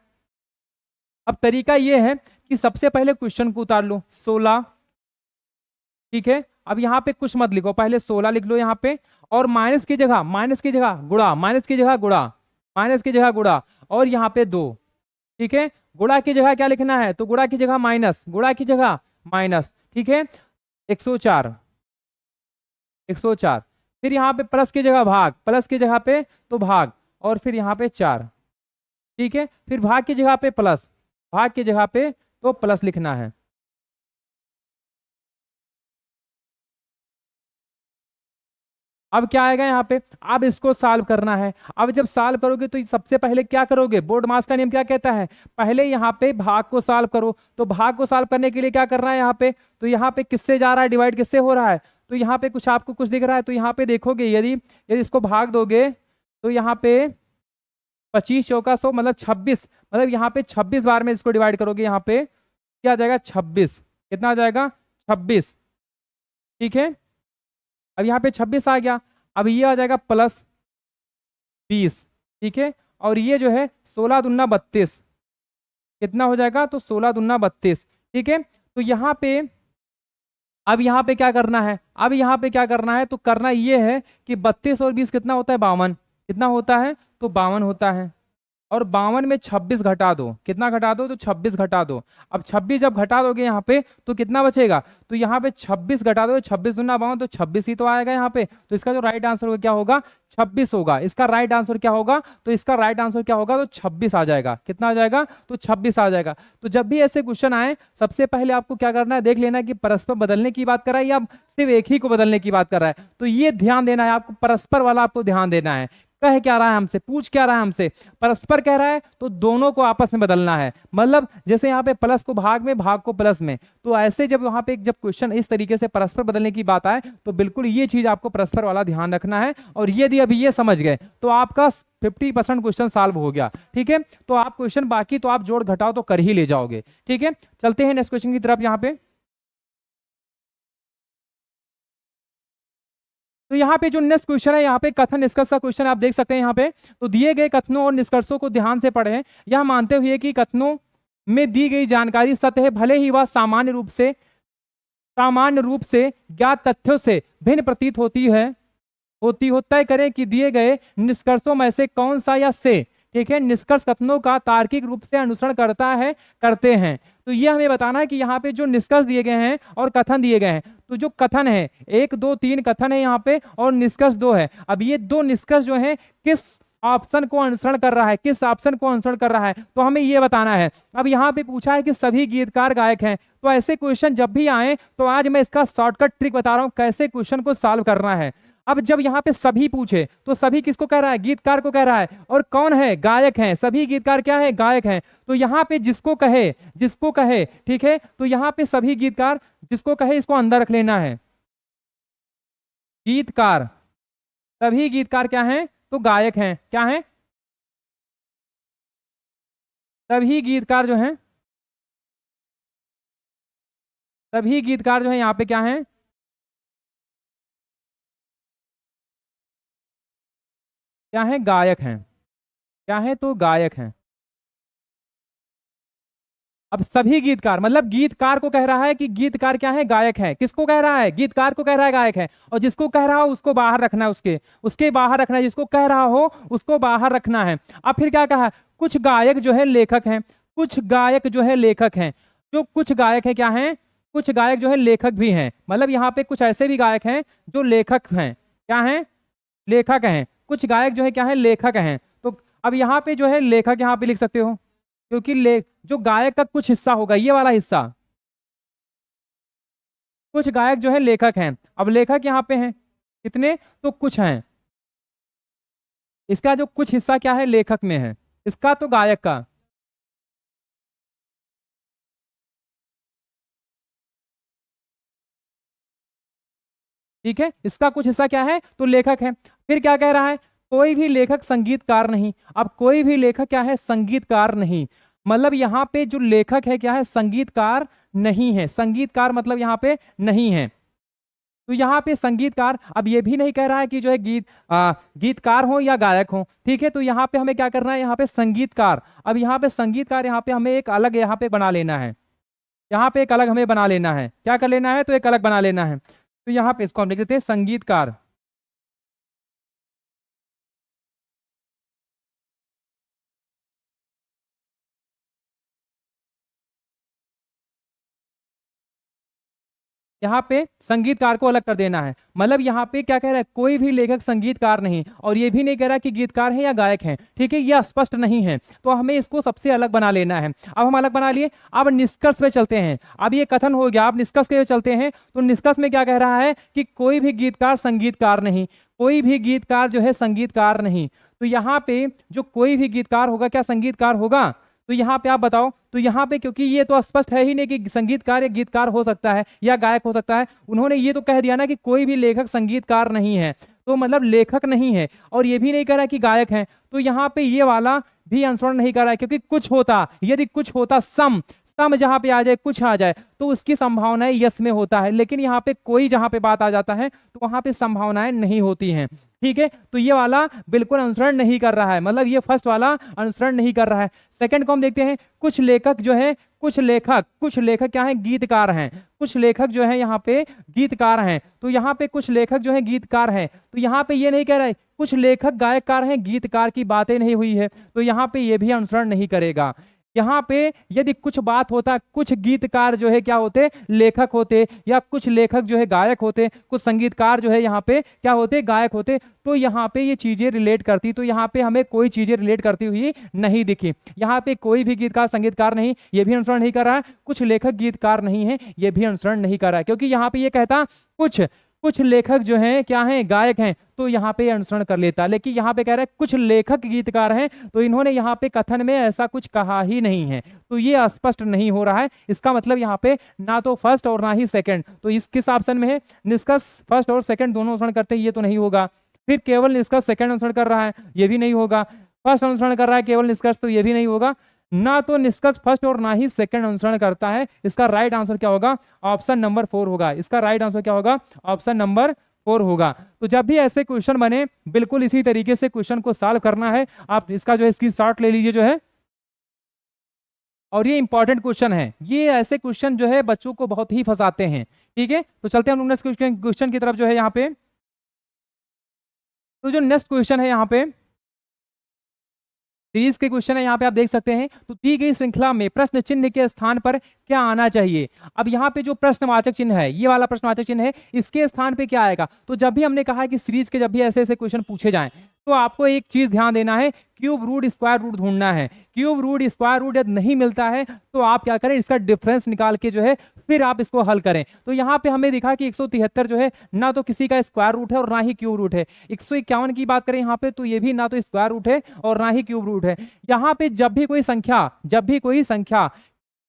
Speaker 1: अब तरीका ये है कि सबसे पहले क्वेश्चन को उतार लो 16। ठीक है, अब यहाँ पे कुछ मत लिखो, पहले 16 लिख लो यहाँ पे, और माइनस की जगह गुणा, माइनस की जगह गुणा, माइनस की जगह गुणा, और यहाँ पे 2। ठीक है, गुणा की जगह क्या लिखना है, तो गुणा की जगह माइनस, गुणा की जगह माइनस। ठीक है, 104, 104। फिर यहाँ पे प्लस की जगह भाग, प्लस की जगह पे तो भाग, और फिर यहाँ पे 4। ठीक है, फिर भाग की जगह पे प्लस, भाग की जगह पे तो प्लस लिखना है। अब क्या आएगा यहाँ पे, अब इसको सॉल्व करना है। अब जब सॉल्व करोगे तो सबसे पहले क्या करोगे, बोर्ड मास का नियम क्या कहता है, पहले यहाँ पे भाग को सॉल्व करो। तो भाग को सॉल्व करने के लिए क्या करना है यहाँ पे, तो यहाँ पे किससे जा रहा है, डिवाइड किससे हो रहा है, तो यहाँ पे कुछ आपको कुछ दिख रहा है, तो यहाँ पे देखोगे यदि यदि इसको भाग दोगे तो यहाँ पे 25 चौका 100 मतलब 26, मतलब यहाँ पे 26 बार में इसको डिवाइड करोगे, यहाँ पे क्या आ जाएगा 26, कितना आ जाएगा 26। ठीक है, अब यहाँ पे 26 आ गया, अब ये आ जाएगा प्लस 20। ठीक है, और ये जो है 16 दूना 32, कितना हो जाएगा, तो 16 दूना 32। ठीक है, तो यहाँ पे अब यहाँ पे क्या करना है, अब यहाँ पे क्या करना है, तो करना ये है कि 32 और 20 कितना होता है 52, कितना होता है, तो 52 होता है। और 52 में 26 घटा दो, कितना घटा दो, तो 26 घटा दो। अब 26 जब घटा दोगे यहाँ पे तो कितना बचेगा, तो यहाँ पे 26 घटा दो, 26 दूना 52 तो 26 ही तो आएगा यहाँ पे। तो इसका जो राइट आंसर होगा क्या होगा, 26 होगा। इसका राइट आंसर क्या होगा, तो इसका राइट आंसर क्या होगा, तो 26 आ जाएगा। कितना आ जाएगा, तो 26 आ जाएगा। तो जब भी ऐसे क्वेश्चन आए सबसे पहले आपको क्या करना है, देख लेना है कि परस्पर बदलने की बात कर रहा है या सिर्फ एक ही को बदलने की बात कर रहा है। तो ये ध्यान देना है आपको, परस्पर वाला आपको ध्यान देना है। कह क्या रहा है हमसे, पूछ क्या रहा है हमसे, परस्पर कह रहा है तो दोनों को आपस में बदलना है। मतलब जैसे यहाँ पे प्लस को भाग में, भाग को प्लस में, तो ऐसे जब वहां पे जब क्वेश्चन इस तरीके से परस्पर बदलने की बात आए तो बिल्कुल ये चीज आपको परस्पर वाला ध्यान रखना है। और यदि अभी ये समझ गए तो आपका 50% क्वेश्चन सॉल्व हो गया। ठीक है, तो आप क्वेश्चन बाकी तो आप जोड़ घटाओ तो कर ही ले जाओगे। ठीक है, चलते हैं नेक्स्ट क्वेश्चन की तरफ। यहाँ पे तो यहाँ पे जो नेक्स्ट क्वेश्चन है, यहाँ पे कथन निष्कर्ष का क्वेश्चन आप देख सकते हैं। यहाँ पे तो दिए गए कथनों और निष्कर्षों को ध्यान से पढ़ें, यह मानते हुए कि कथनों में दी गई जानकारी सत्य है, भले ही वह सामान्य रूप से ज्ञात तथ्यों से भिन्न प्रतीत होती हो, तय करें कि दिए गए निष्कर्षों में से कौन सा या से, ठीक है, निष्कर्ष कथनों का तार्किक रूप से अनुसरण करते हैं। तो ये हमें बताना है कि यहाँ पे जो निष्कर्ष दिए गए हैं और कथन दिए गए हैं, तो जो कथन है 1 2 3 कथन है यहाँ पे और निष्कर्ष 2 है। अब ये 2 निष्कर्ष जो है किस ऑप्शन को अनुसरण कर रहा है, किस ऑप्शन को अनुसरण कर रहा है, तो हमें ये बताना है। अब यहाँ पे पूछा है कि सभी गीतकार गायक हैं, तो ऐसे क्वेश्चन जब भी आए तो आज मैं इसका शॉर्टकट ट्रिक बता रहा हूँ कैसे क्वेश्चन को सॉल्व करना है। अब जब यहाँ पे सभी पूछे तो सभी किसको कह रहा है, गीतकार को कह रहा है, और कौन है, गायक हैं, सभी गीतकार क्या है, गायक हैं। तो यहाँ पे जिसको कहे, ठीक है, तो यहाँ पे सभी गीतकार जिसको कहे इसको अंदर रख लेना है। गीतकार, सभी गीतकार क्या हैं, तो गायक हैं, क्या हैं, सभी गीतकार जो हैं, सभी गीतकार जो है यहाँ पे क्या हैं, क्या है, गायक हैं, क्या है, तो गायक हैं। अब सभी गीतकार मतलब गीतकार को कह रहा है कि गीतकार क्या है, गायक है। किसको कह रहा है, गीतकार को कह रहा है गायक है, और जिसको कह रहा हो उसको बाहर रखना है, उसके बाहर रखना है, जिसको कह रहा हो उसको बाहर रखना है। अब फिर क्या कहा, कुछ गायक जो है लेखक हैं, कुछ गायक जो है लेखक हैं। जो कुछ गायक है क्या हैं, कुछ गायक जो है लेखक भी हैं, मतलब यहाँ पे कुछ ऐसे भी गायक हैं जो लेखक हैं, क्या हैं, लेखक हैं। कुछ गायक जो है क्या है, लेखक हैं। तो अब यहाँ पे जो है लेखक यहाँ पे लिख सकते हो, क्योंकि जो गायक का कुछ हिस्सा होगा, ये वाला हिस्सा, कुछ गायक जो है लेखक हैं। अब लेखक यहाँ पे हैं कितने, तो कुछ हैं, इसका जो कुछ हिस्सा क्या है, लेखक में है, इसका तो गायक का, ठीक है, इसका कुछ हिस्सा क्या है, तो लेखक है। फिर क्या कह रहा है, कोई भी लेखक संगीतकार नहीं। अब कोई भी लेखक क्या है, संगीतकार नहीं, मतलब यहाँ पे जो लेखक है क्या है, संगीतकार नहीं है, संगीतकार मतलब यहाँ पे नहीं है। तो यहाँ पे संगीतकार, अब ये भी नहीं कह रहा है कि जो है गीतकार हो या गायक हो, ठीक है। तो यहाँ पे हमें क्या करना है, यहाँ पे संगीतकार। अब यहाँ पे संगीतकार, यहाँ पे हमें एक अलग यहाँ पे बना लेना है, यहाँ पे एक अलग हमें बना लेना है, क्या कर लेना है, तो एक अलग बना लेना है। तो यहाँ पे इसको हम लिख देते हैं संगीतकार। यहाँ पे संगीतकार को अलग कर देना है, मतलब यहाँ पे क्या कह रहा है, कोई भी लेखक संगीतकार नहीं, और ये भी नहीं कह रहा कि गीतकार है या गायक है, ठीक है, ये स्पष्ट नहीं है, तो हमें इसको सबसे अलग बना लेना है। अब हम अलग बना लिए, अब निष्कर्ष पे चलते हैं। अब ये कथन हो गया, अब निष्कर्ष के चलते हैं। तो निष्कर्ष में क्या कह रहा है कि कोई भी गीतकार संगीतकार नहीं, कोई भी गीतकार जो है संगीतकार नहीं। तो यहाँ पे जो कोई भी गीतकार होगा, क्या संगीतकार होगा, तो यहाँ पे आप बताओ। तो यहाँ पे क्योंकि ये तो स्पष्ट है ही नहीं कि संगीतकार या गीतकार हो सकता है या गायक हो सकता है, उन्होंने ये तो कह दिया ना कि कोई भी लेखक संगीतकार नहीं है, तो मतलब लेखक नहीं है, और ये भी नहीं कह रहा कि गायक है। तो यहाँ पे ये वाला भी अनुसरण नहीं कर रहा है, क्योंकि कुछ होता, यदि कुछ होता, सम जहां पे आ जाए, कुछ आ जाए, तो उसकी संभावनाएं यस में होता है। लेकिन यहाँ पे कोई जहां पे बात आ जाता है तो वहां पे संभावनाएं नहीं होती हैं, ठीक है। तो ये वाला बिल्कुल अनुसरण नहीं कर रहा है, मतलब ये फर्स्ट वाला अनुसरण नहीं कर रहा है। सेकंड को हम देखते हैं, कुछ लेखक जो है, कुछ लेखक क्या है, गीतकार हैं, कुछ लेखक जो है यहाँ पे गीतकार हैं। तो यहाँ पे कुछ लेखक जो है गीतकार हैं, तो यहाँ पे ये नहीं कह रहा है कुछ लेखक गायककार हैं, गीतकार की बातें नहीं हुई है, तो यहाँ पे ये भी अनुसरण नहीं करेगा। यहाँ पे यदि कुछ बात होता, कुछ गीतकार जो है क्या होते, लेखक होते, या कुछ लेखक जो है गायक होते, कुछ संगीतकार जो है यहाँ पे क्या होते, गायक होते, तो यहाँ पे ये चीजें रिलेट करती। तो यहाँ पे हमें कोई चीजें रिलेट करती हुई नहीं दिखी। यहाँ पे कोई भी गीतकार संगीतकार नहीं, ये भी अनुसरण नहीं कर रहा है। कुछ लेखक गीतकार नहीं है, ये भी अनुसरण नहीं कर रहा है, क्योंकि यहाँ पे ये कहता कुछ लेखक जो हैं क्या हैं, गायक हैं, तो यहाँ पे अनुसरण कर लेता। लेकिन यहाँ पे कह रहा है कुछ लेखक गीतकार हैं, तो इन्होंने यहाँ पे कथन में ऐसा कुछ कहा ही नहीं है, तो ये स्पष्ट नहीं हो रहा है। इसका मतलब यहाँ पे ना तो फर्स्ट और ना ही सेकंड, तो इस किस ऑप्शन में है, निष्कर्ष फर्स्ट और सेकंड दोनों अनुसरण करते हैं, ये तो नहीं होगा। फिर केवल निष्कर्ष सेकंड अनुसरण कर रहा है, ये भी नहीं होगा। फर्स्ट अनुसरण कर रहा है केवल निष्कर्ष, तो ये भी नहीं होगा। ना तो निष्कर्ष फर्स्ट और ना ही सेकंड अनुसरण करता है। इसका राइट आंसर क्या होगा, ऑप्शन नंबर 4 होगा। इसका राइट आंसर क्या होगा, ऑप्शन नंबर 4 होगा। तो जब भी ऐसे क्वेश्चन बने, बिल्कुल इसी तरीके से क्वेश्चन को सॉल्व करना है। आप इसका जो है स्क्रीनशॉट ले लीजिए जो है, और ये इंपॉर्टेंट क्वेश्चन है। ये ऐसे क्वेश्चन जो है बच्चों को बहुत ही फंसाते हैं, ठीक है। तो चलते हैं हम लोग नेक्स्ट क्वेश्चन की तरफ जो है यहाँ पे। तो जो नेक्स्ट क्वेश्चन है यहाँ पे सीरीज के क्वेश्चन है, यहाँ पे आप देख सकते हैं। तो दी गई श्रृंखला में प्रश्न चिन्ह के स्थान पर क्या आना चाहिए। अब यहाँ पे जो प्रश्नवाचक चिन्ह है, ये वाला प्रश्नवाचक चिन्ह है, इसके स्थान पे क्या आएगा। तो जब भी हमने कहा है कि सीरीज के जब भी ऐसे ऐसे क्वेश्चन पूछे जाएं तो आपको एक चीज ध्यान देना है, क्यूब रूट स्क्वायर रूट ढूंढना है। क्यूब रूट स्क्वायर रूट यदि नहीं मिलता है तो आप क्या करें, इसका डिफरेंस निकाल के जो है फिर आप इसको हल करें। तो यहाँ पे हमें दिखा कि 173 जो है ना तो किसी का स्क्वायर रूट है और ना ही क्यूब रूट है। 151 की बात करें यहाँ पे तो ये भी ना तो स्क्वायर रूट है और ना ही क्यूब रूट है। यहाँ पे जब भी कोई संख्या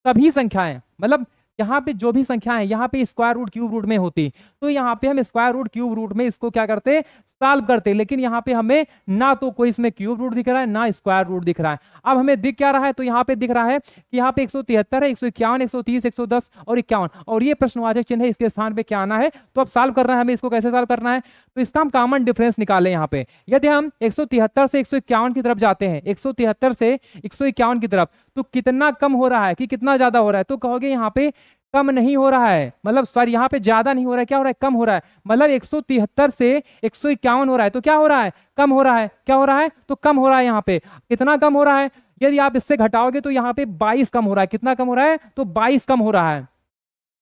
Speaker 1: सभी संख्याएं मतलब यहाँ पे जो भी संख्या है यहाँ पे स्क्वायर रूट क्यूब रूट में होती, तो यहाँ पे हम स्क्वायर रूट क्यूब रूट में इसको क्या करते, सॉल्व करते। लेकिन यहाँ पे हमें ना तो कोई इसमें क्यूब रूट दिख रहा है ना स्क्वायर रूट दिख रहा है। अब हमें दिख क्या रहा है, तो यहाँ पे दिख रहा है कि यहाँ पे 173 है, 151, 130, 110 और 51 और ये प्रश्नवाचक चिन्ह है, इसके स्थान पे क्या आना है। तो अब सॉल्व करना है हमें, इसको कैसे सॉल्व करना है, तो इसका हम कॉमन डिफरेंस निकालें। यहाँ पे यदि हम 173 से 151 की तरफ जाते हैं, 173 से 151 की तरफ, तो कितना कम हो रहा है कि कितना ज्यादा हो रहा है, तो कहोगे यहाँ पे कम नहीं हो रहा है, मतलब सॉरी यहाँ पे ज्यादा नहीं हो रहा है, क्या हो रहा है, कम हो रहा है। मतलब 173 से 151 हो रहा है तो क्या हो रहा है, कम हो रहा है। क्या हो रहा है, तो कम हो रहा है। यहाँ पे कितना कम हो रहा है, यदि आप इससे घटाओगे तो यहाँ पे 22 कम हो रहा है। कितना कम हो रहा है, तो 22 कम हो रहा है।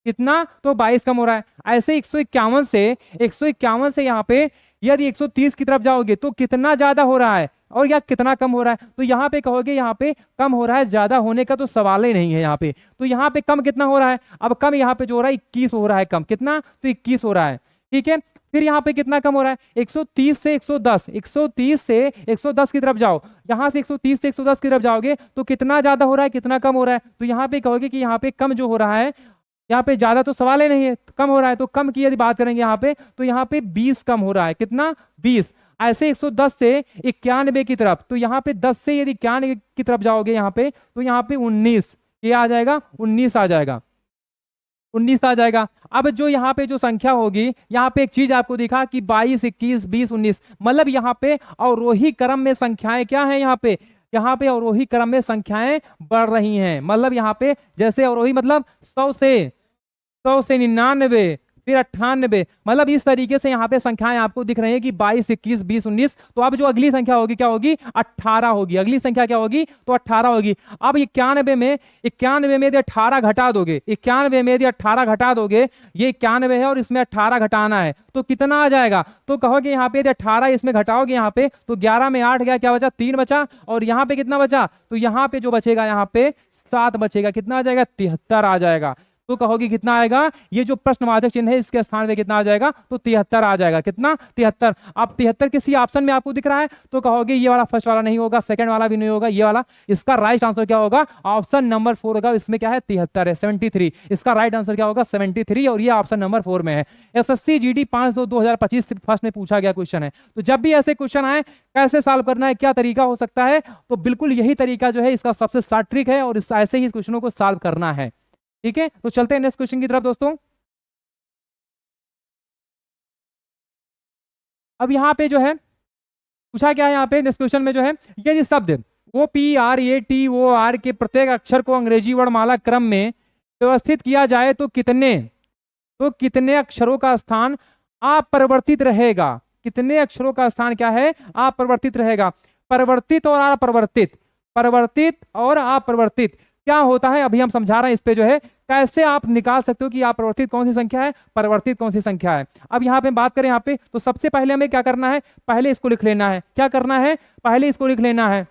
Speaker 1: कितना, तो 22 कम हो रहा है। ऐसे 151 से यहाँ पे यदि 130 की तरफ जाओगे तो कितना ज्यादा हो रहा है और या कितना कम हो रहा है, तो यहाँ पे कहोगे यहाँ पे कम हो रहा है, ज्यादा होने का तो सवाल ही नहीं है यहाँ पे। तो यहाँ पे कम कितना हो रहा है, अब कम यहाँ पे जो हो रहा है 21 हो रहा है। कम कितना, तो 21 हो रहा है। ठीक है, फिर यहाँ पे कितना कम हो रहा है, 130 से 110, 130 से 110 की तरफ जाओ। यहाँ से 130 से 110 की तरफ जाओगे तो कितना ज्यादा हो रहा है, कितना कम हो रहा है, तो यहाँ पे कहोगे कि यहाँ पे कम जो हो रहा है, यहाँ पे ज्यादा तो सवाल ही नहीं है, तो कम हो रहा है। तो कम की यदि बात करेंगे यहाँ पे तो यहाँ पे 20 कम हो रहा है। कितना, 20। ऐसे 110 से 91 की तरफ, तो यहाँ पे 10 से यदि 91 की तरफ जाओगे यहाँ पे तो यहाँ पे 19, ये आ जाएगा 19 आ जाएगा, 19 आ जाएगा। अब जो यहाँ पे जो संख्या होगी, यहाँ पे एक चीज आपको दिखा कि 22, 21, 20, 19, मतलब यहाँ पे अवरोही क्रम में संख्याएं क्या है, यहाँ पे अवरोही क्रम में संख्याएं बढ़ रही हैं। मतलब यहाँ पे जैसे अवरोही मतलब 100 से 99, फिर 98, मतलब इस तरीके से यहाँ पे संख्याएं आपको दिख रही हैं कि 22, 21, 20, 19। तो अब जो अगली संख्या होगी क्या होगी, 18 होगी। अगली संख्या क्या होगी, तो 18 होगी। अब 91 में यदि 18 घटा दोगे, 91 में यदि 18 घटा दोगे, ये 91 है और इसमें 18 घटाना है तो कितना आ जाएगा, तो कहोगे यहाँ पे यदि 18 इसमें घटाओगे यहाँ पे तो 11 में 8 गया, क्या बचा, 3 बचा। और यहाँ पे कितना बचा, तो यहाँ पे जो बचेगा यहाँ पे 7 बचेगा। कितना आ जाएगा, 73 आ जाएगा। तो कहोगे कितना आएगा, ये जो प्रश्नवाचक चिन्ह है इसके स्थान पे कितना आ जाएगा, तो 73 आ जाएगा। कितना, 73। अब 73 किसी ऑप्शन में आपको दिख रहा है तो कहोगे ये वाला फर्स्ट वाला नहीं होगा, सेकंड वाला भी नहीं होगा, ये वाला। इसका राइट आंसर क्या होगा, ऑप्शन नंबर 4 होगा। इसमें क्या है, 73 है, 73। इसका राइट आंसर क्या होगा, 73 और ये ऑप्शन नंबर 4 में है। SSC GD 5/2/2025 फर्स्ट में पूछा गया क्वेश्चन है। तो जब भी ऐसे क्वेश्चन आए कैसे सॉल्व करना है, क्या तरीका हो सकता है, तो बिल्कुल यही तरीका जो है इसका सबसे शॉर्ट ट्रिक है और ऐसे ही इस क्वेश्चनों को सॉल्व करना है। ठीक है, तो चलते हैं नेक्स्ट क्वेश्चन की तरफ दोस्तों। अब यहाँ पे जो है पूछा क्या है, यहाँ पे नेक्स्ट क्वेश्चन में जो है यदि शब्द OPRATOR के प्रत्येक अक्षर को अंग्रेजी वर्णमाला क्रम में व्यवस्थित किया जाए तो कितने अक्षरों का स्थान अपरिवर्तित रहेगा। कितने अक्षरों का स्थान क्या है, अपरिवर्तित रहेगा। परिवर्तित और अपरिवर्तित, परिवर्तित और अपरिवर्तित क्या होता है, अभी हम समझा रहे हैं। इस पे जो है कैसे आप निकाल सकते हो कि अपरिवर्तित कौन सी संख्या है, परिवर्तित कौन सी संख्या है। अब यहाँ पे बात करें यहाँ पे तो सबसे पहले हमें क्या करना है, पहले इसको लिख लेना है। क्या करना है, पहले इसको लिख लेना है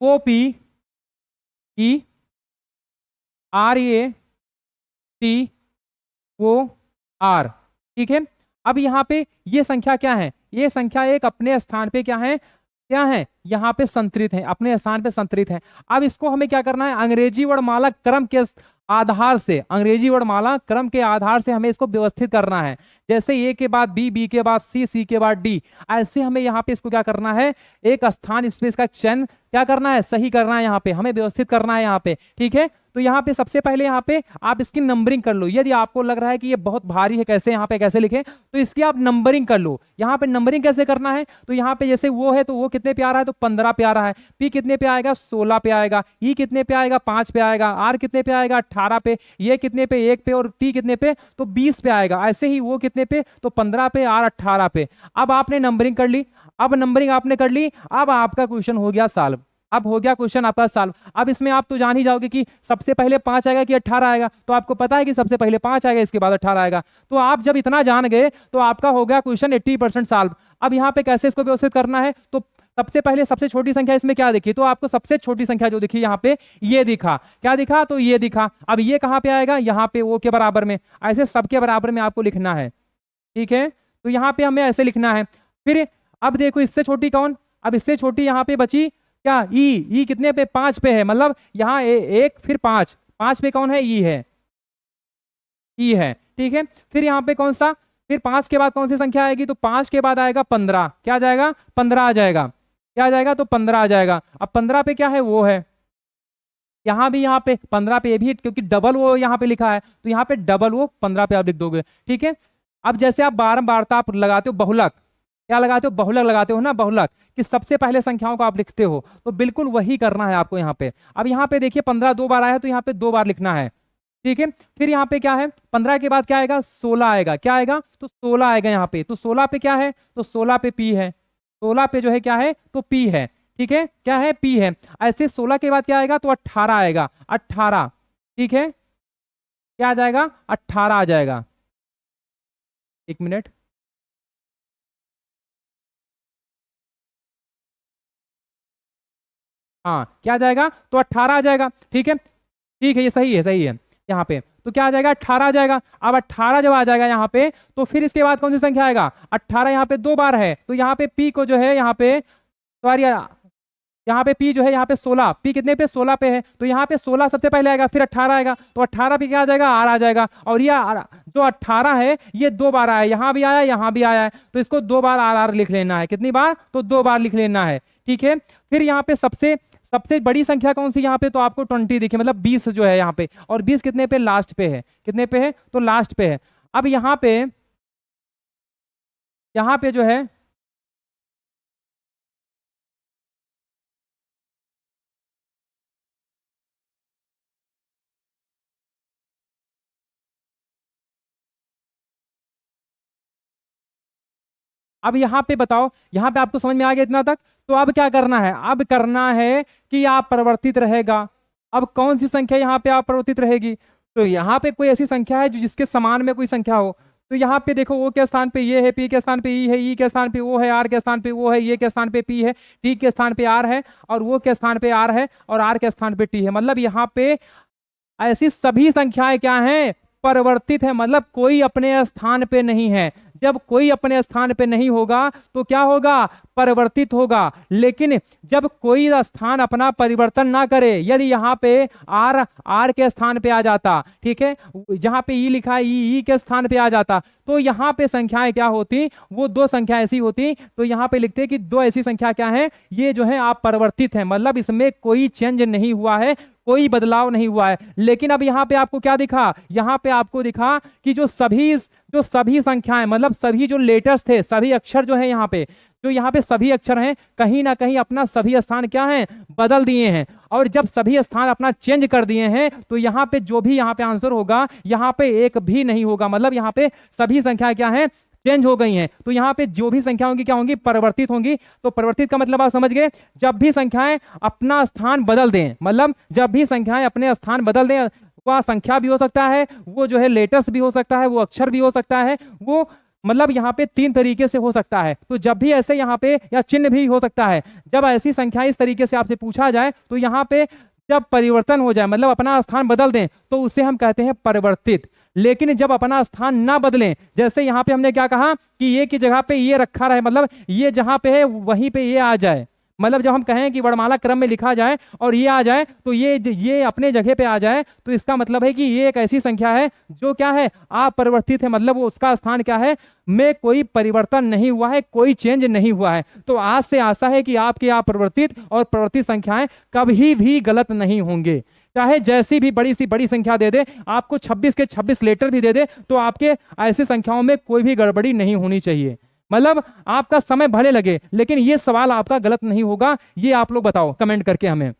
Speaker 1: OPRATOR। ठीक है, अब यहाँ पे ये संख्या क्या है, ये संख्या एक अपने स्थान पे क्या है, यहाँ पे संतरित है, अपने स्थान पे संतरित है। अब इसको हमें क्या करना है, अंग्रेजी वर्णमाला क्रम के आधार से, अंग्रेजी वर्णमाला क्रम के आधार से हमें इसको व्यवस्थित करना है। जैसे ए के बाद बी, बी के बाद सी, सी के बाद डी, ऐसे हमें यहाँ पे इसको क्या करना है, एक स्थान स्पेस का चयन क्या करना है, सही करना है, यहाँ पे हमें व्यवस्थित करना है यहाँ पे। ठीक है, तो यहाँ पे सबसे पहले यहाँ पे आप इसकी नंबरिंग कर लो। यदि आपको लग रहा है कि ये बहुत भारी है, कैसे यहाँ पे कैसे लिखें, तो इसकी आप नंबरिंग कर लो। यहाँ पे नंबरिंग कैसे करना है, तो यहाँ पे जैसे वो है तो वो कितने पे आ रहा है, तो 15 पे आ रहा है। पी कितने पे आएगा, 16 पे आएगा। ई कितने पे आएगा, 5 पे आएगा। आर कितने पे आएगा, 18 पे। ये कितने पे, 1 पे। और टी कितने पे, तो 20 पे आएगा। ऐसे ही वो कितने पे, तो 15 पे, आर 18 पे। अब आपने नंबरिंग कर ली। अब नंबरिंग आपने कर ली, अब आपका क्वेश्चन हो गया सॉल्व। अब हो गया क्वेश्चन आपका सॉल्व। अब इसमें आप तो जान ही जाओगे कि सबसे पहले 5 आएगा कि 18 आएगा, तो आपको पता है कि सबसे पहले 5 आएगा, इसके बाद 18 आएगा। तो आप जब इतना जान गए तो आपका हो गया क्वेश्चन 80% सॉल्व। अब यहाँ पे कैसे इसको व्यवस्थित करना है, तो सबसे पहले सबसे छोटी संख्या इसमें क्या दिखी, तो आपको सबसे छोटी संख्या जो दिखी यहाँ पे ये दिखा। क्या दिखा, तो ये दिखा। अब ये कहाँ पे आएगा, यहाँ पे ओ के बराबर में। ऐसे सबके बराबर में आपको लिखना है, ठीक है। तो यहाँ पे हमें ऐसे लिखना है। फिर अब देखो इससे छोटी कौन, अब इससे छोटी यहाँ पे बची क्या, ई कितने पे, 5 पे है। मतलब यहाँ 1 फिर 5 पे कौन है, ई है, ठीक है। फिर यहाँ पे कौन सा, फिर 5 के बाद कौन सी संख्या आएगी, तो 5 के बाद आएगा 15। क्या आ जाएगा, 15 आ जाएगा। क्या आ जाएगा, तो 15 आ जाएगा। अब 15 पे क्या है, वो है। यहाँ भी यहाँ पे 15 पे भी, क्योंकि डबल वो यहाँ पे लिखा है, तो यहाँ पे डबल वो 15 पे आप लिख दोगे, ठीक है। अब जैसे आप बारंबारता आप लगाते हो बहुलक, क्या लगाते हो, बहुलक लगाते हो ना, बहुलक कि सबसे पहले संख्याओं को आप लिखते हो, तो बिल्कुल वही करना है आपको यहाँ पे। अब यहाँ पे देखिए 15 2 बार आया है, तो यहाँ पे 2 बार लिखना है, ठीक है। फिर यहाँ पे क्या है, 15 के बाद क्या आएगा, 16 आएगा। क्या आएगा, तो 16 आएगा यहाँ पे। तो 16 पे क्या है, तो 16 पे पी है। 16 पे जो है क्या है, तो पी है, ठीक है। क्या है, पी है। ऐसे 16 के बाद क्या आएगा, तो 18 आएगा। 18, ठीक है। क्या आ जाएगा, 18 आ जाएगा। एक मिनट, हाँ क्या आ जाएगा, तो 18 आ जाएगा, ठीक है। ठीक है, ये सही है, सही है। यहाँ पे तो क्या आ जाएगा, 18 आ जाएगा। अब 18 जब आ जाएगा यहाँ पे, तो फिर इसके बाद कौन सी संख्या आएगा, 18 यहाँ पे 2 बार है, तो यहाँ पे पी को जो है यहाँ पे, सॉरी यहाँ पे पी जो है यहाँ पे 16, पी कितने पे, 16 पे है, तो यहाँ पे 16 सबसे पहले आएगा, फिर 18 आएगा। तो 18 पे क्या आ जाएगा, आर आ जाएगा। और ये जो 18 है ये 2 बार आया, यहाँ भी आया, यहाँ भी आया है, तो इसको 2 बार आर आर लिख लेना है। कितनी बार, तो 2 बार लिख लेना है, ठीक है। फिर यहाँ पे सबसे सबसे बड़ी संख्या कौन सी यहाँ पे, तो आपको 20 दिखे, मतलब 20 जो है यहाँ पे। और 20 कितने पे, लास्ट पे है। कितने पे है, तो लास्ट पे है। अब यहाँ पे जो है, अब यहाँ पे बताओ, यहाँ पे आपको समझ में आ गया इतना तक। तो अब क्या करना है, अब करना है कि आप परिवर्तित रहेगा। अब कौन सी संख्या यहाँ पे आप परिवर्तित रहेगी, तो यहाँ पे कोई ऐसी संख्या है जो जिसके समान में कोई संख्या हो। तो यहाँ पे देखो, ओ के स्थान पे ये है, पी के स्थान पे ई है, ई के स्थान पे ओ है, आर के स्थान पे वो है, ये के स्थान पे पी है, टी के स्थान पे आर है, और वो के स्थान पे आर है, और आर के स्थान पे टी है। मतलब यहाँ पे ऐसी सभी संख्याएं क्या हैं, परिवर्तित है। मतलब कोई अपने स्थान पे नहीं है। जब कोई अपने स्थान पे नहीं होगा तो क्या होगा, परिवर्तित होगा। लेकिन जब कोई स्थान अपना परिवर्तन ना करे, यदि यहाँ पे आर आर के स्थान पे आ जाता, ठीक है, जहां पे ई लिखा है ई के स्थान पे आ जाता, तो यहाँ पे संख्याएं क्या होती, वो 2 संख्या ऐसी होती। तो यहाँ पे लिखते कि 2 ऐसी संख्या क्या है, ये जो है आप परिवर्तित है। मतलब इसमें कोई चेंज नहीं हुआ है, कोई बदलाव नहीं हुआ है। लेकिन अब यहाँ पे आपको क्या दिखा, यहाँ पे आपको दिखा कि जो सभी संख्याएं, मतलब सभी जो लेटर्स थे, सभी अक्षर जो है यहाँ पे, जो यहाँ पे सभी अक्षर हैं, कहीं ना कहीं अपना सभी स्थान क्या है, बदल दिए हैं। और जब सभी स्थान अपना चेंज कर दिए हैं, तो यहाँ पे जो भी यहाँ पे आंसर होगा, यहाँ पे एक भी नहीं होगा। मतलब यहाँ पे सभी संख्या क्या है, चेंज हो गई हैं। तो यहाँ पे जो भी संख्या होंगी क्या होंगी, परिवर्तित होंगी। तो परिवर्तित का मतलब आप समझ गए, जब भी संख्याएं अपना स्थान बदल दें, मतलब जब भी संख्याएं अपने स्थान बदल दें, वह संख्या भी हो सकता है, वो जो है लेटर्स भी हो सकता है, वो अक्षर भी हो सकता है, वो मतलब यहाँ पे 3 तरीके से हो सकता है। तो जब भी ऐसे यहाँ पे, या चिन्ह भी हो सकता है, जब ऐसी संख्या इस तरीके से आपसे पूछा जाए, तो यहाँ पे जब परिवर्तन हो जाए, मतलब अपना स्थान बदल दें, तो उसे हम कहते हैं परिवर्तित। लेकिन जब अपना स्थान ना बदलें, जैसे यहाँ पे हमने क्या कहा कि ये की जगह पे ये रखा रहे, मतलब ये जहां पे है वहीं पे ये आ जाए, मतलब जब हम कहें कि वर्णमाला क्रम में लिखा जाए और ये आ जाए तो ये अपने जगह पे आ जाए, तो इसका मतलब है कि ये एक ऐसी संख्या है जो क्या है, अपरिवर्तित है, मतलब वो उसका स्थान क्या है, में कोई परिवर्तन नहीं हुआ है, कोई चेंज नहीं हुआ है। तो आज से आशा है कि आपके अपरिवर्तित और परिवर्तित संख्याएं कभी भी गलत नहीं होंगे। चाहे जैसी भी बड़ी सी बड़ी संख्या दे दे, आपको 26 के 26 लेटर भी दे दे, तो आपके ऐसी संख्याओं में कोई भी गड़बड़ी नहीं होनी चाहिए। मतलब आपका समय भले लगे लेकिन ये सवाल आपका गलत नहीं होगा, ये आप लोग बताओ कमेंट करके हमें।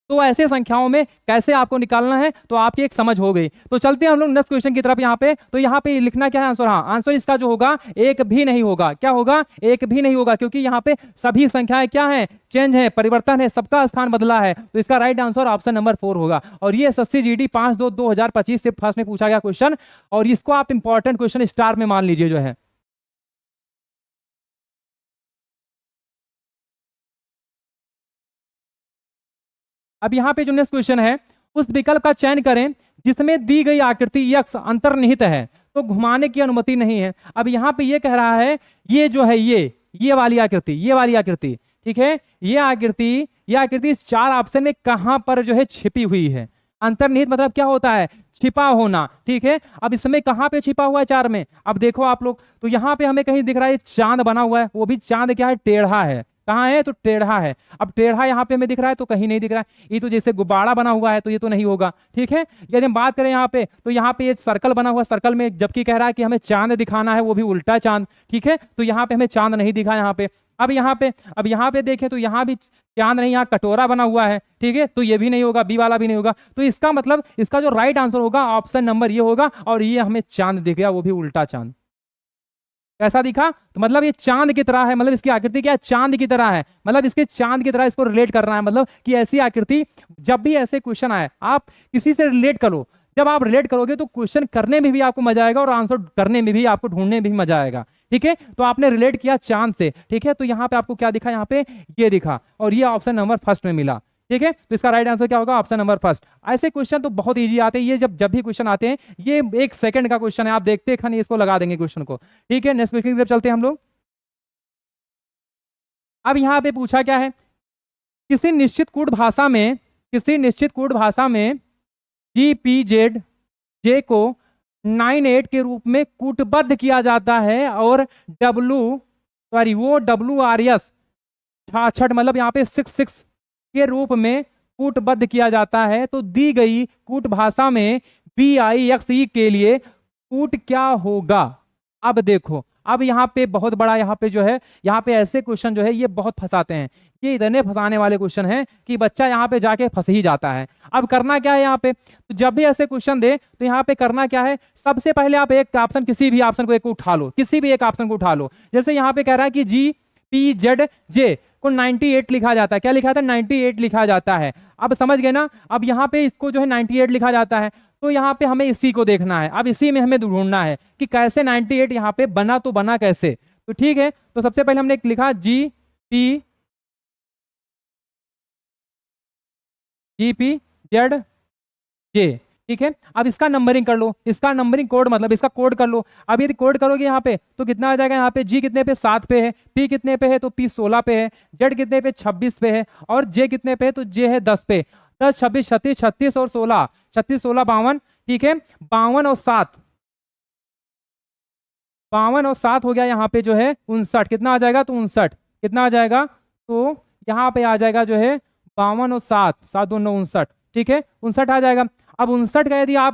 Speaker 1: तो ऐसे संख्याओं में कैसे आपको निकालना है, तो आपकी एक समझ हो गई। तो चलते हैं हम लोग नेक्स्ट क्वेश्चन की तरफ। यहाँ पे तो यहाँ पे लिखना क्या है आंसर, हाँ आंसर इसका जो होगा एक भी नहीं होगा। क्या होगा, एक भी नहीं होगा, क्योंकि यहाँ पे सभी संख्याएं क्या है, चेंज है, परिवर्तन है, सबका स्थान बदला है। तो इसका राइट आंसर ऑप्शन नंबर 4 होगा। और ये एसएससी जीडी 5/2/2025 से फर्स्ट में पूछा गया क्वेश्चन, और इसको आप इंपॉर्टेंट क्वेश्चन स्टार में मान लीजिए जो है। अब यहाँ पे जो नेक्स्ट क्वेश्चन है, उस विकल्प का चयन करें जिसमें दी गई आकृति यक्ष अंतर्निहित है तो घुमाने की अनुमति नहीं है। अब यहाँ पे ये कह रहा है, ये जो है ये वाली आकृति, ये वाली आकृति, ठीक है, ये आकृति इस 4 ऑप्शन में कहां पर जो है छिपी हुई है। अंतर्निहित मतलब क्या होता है, छिपा होना, ठीक है। अब इसमें कहां पे छिपा हुआ है 4 में, अब देखो आप लोग, तो यहाँ पे हमें कहीं दिख रहा है चांद बना हुआ है, वो भी चांद क्या है, टेढ़ा है। कहाँ है, तो टेढ़ा है। अब टेढ़ा यहाँ पे हमें दिख रहा है तो कहीं नहीं दिख रहा है, ये तो जैसे गुब्बारा बना हुआ है, तो ये तो नहीं होगा, ठीक है। यदि हम बात करें यहाँ पे, तो यहाँ पे ये सर्कल बना हुआ, सर्कल में जबकि कह रहा है कि हमें चांद दिखाना है, वो भी उल्टा चांद, ठीक है। तो यहाँ पे हमें चांद नहीं दिखा यहाँ पे। अब यहाँ पे देखें तो यहाँ भी चांद नहीं, यहाँ कटोरा बना हुआ है, ठीक है, तो ये भी नहीं होगा, बी वाला भी नहीं होगा। तो इसका मतलब इसका जो राइट आंसर होगा ऑप्शन नंबर ये होगा, और ये हमें चांद दिख गया, वो भी उल्टा चांद। कैसा दिखा, तो मतलब ये चांद की तरह है, मतलब इसकी आकृति क्या है, चांद की तरह है, मतलब इसके चांद की तरह इसको रिलेट करना है। मतलब कि ऐसी आकृति, जब भी ऐसे क्वेश्चन आए आप किसी से रिलेट करो, जब आप रिलेट करोगे तो क्वेश्चन करने में भी आपको मजा आएगा और आंसर करने में भी, आपको ढूंढने में भी मजा आएगा, ठीक है। तो आपने रिलेट किया चांद से, ठीक है, तो यहाँ पे आपको क्या दिखा, यहाँ पे ये दिखा, और ये ऑप्शन नंबर फर्स्ट में मिला, ठीक है। तो इसका राइट आंसर क्या होगा, ऑप्शन नंबर फर्स्ट। ऐसे क्वेश्चन तो बहुत इजी आते हैं, ये जब भी क्वेश्चन आते हैं, ये 1 सेकंड का क्वेश्चन है, आप देखते खानी इसको लगा देंगे क्वेश्चन को, ठीक है। नेक्स्ट क्वेश्चन की तरफ चलते हैं हम लोग। अब यहाँ पे पूछा क्या है, किसी निश्चित कूट भाषा में, GPZ जे को 98 के रूप में कूटबद्ध किया जाता है, और वो WRS 66 मतलब यहाँ पे 66 के रूप में कूटबद्ध किया जाता है। तो दी गई कूट भाषा में BIXE के लिए कूट क्या होगा। अब देखो, अब यहाँ पे बहुत बड़ा, यहाँ पे जो है, यहाँ पे ऐसे क्वेश्चन जो है ये बहुत फंसाते हैं, ये इतने फंसाने वाले क्वेश्चन हैं कि बच्चा यहाँ पे जाके फंस ही जाता है। अब करना क्या है यहाँ पे, तो जब भी ऐसे क्वेश्चन दे तो यहाँ पे करना क्या है, सबसे पहले आप एक ऑप्शन, किसी भी ऑप्शन को एक उठा लो, किसी भी एक ऑप्शन को उठा लो। जैसे यहाँ पे कह रहा है कि GPZJ को 98 लिखा जाता है, क्या लिखा था, 98 लिखा जाता है। अब समझ गए ना, अब यहाँ पे इसको जो है 98 लिखा जाता है, तो यहाँ पे हमें इसी को देखना है, अब इसी में हमें ढूंढना है कि कैसे 98 यहाँ पे बना, तो बना कैसे। तो ठीक है, तो सबसे पहले हमने लिखा GPZJ, ठीक है। अब इसका नंबरिंग कर लो, इसका नंबरिंग कोड मतलब इसका कोड कर लो। अब यदि कोड करोगे यहाँ पे तो कितना आ जाएगा, यहाँ पे G कितने पे 7 पे है, P कितने पे है, तो P 16 पे है, Z कितने पे 26 पे है, और J कितने पे है, तो J है 10 पे। 10 26 36 36 और 16, 36 16 52, ठीक है। 52 और 7 हो गया, यहाँ पे जो है 59, कितना आ जाएगा, तो 59 कितना आ जाएगा, तो यहाँ पे आ जाएगा जो है 52 और 7, 7 2 9 59, ठीक है, 59 आ जाएगा। अब 59 का यदि आप,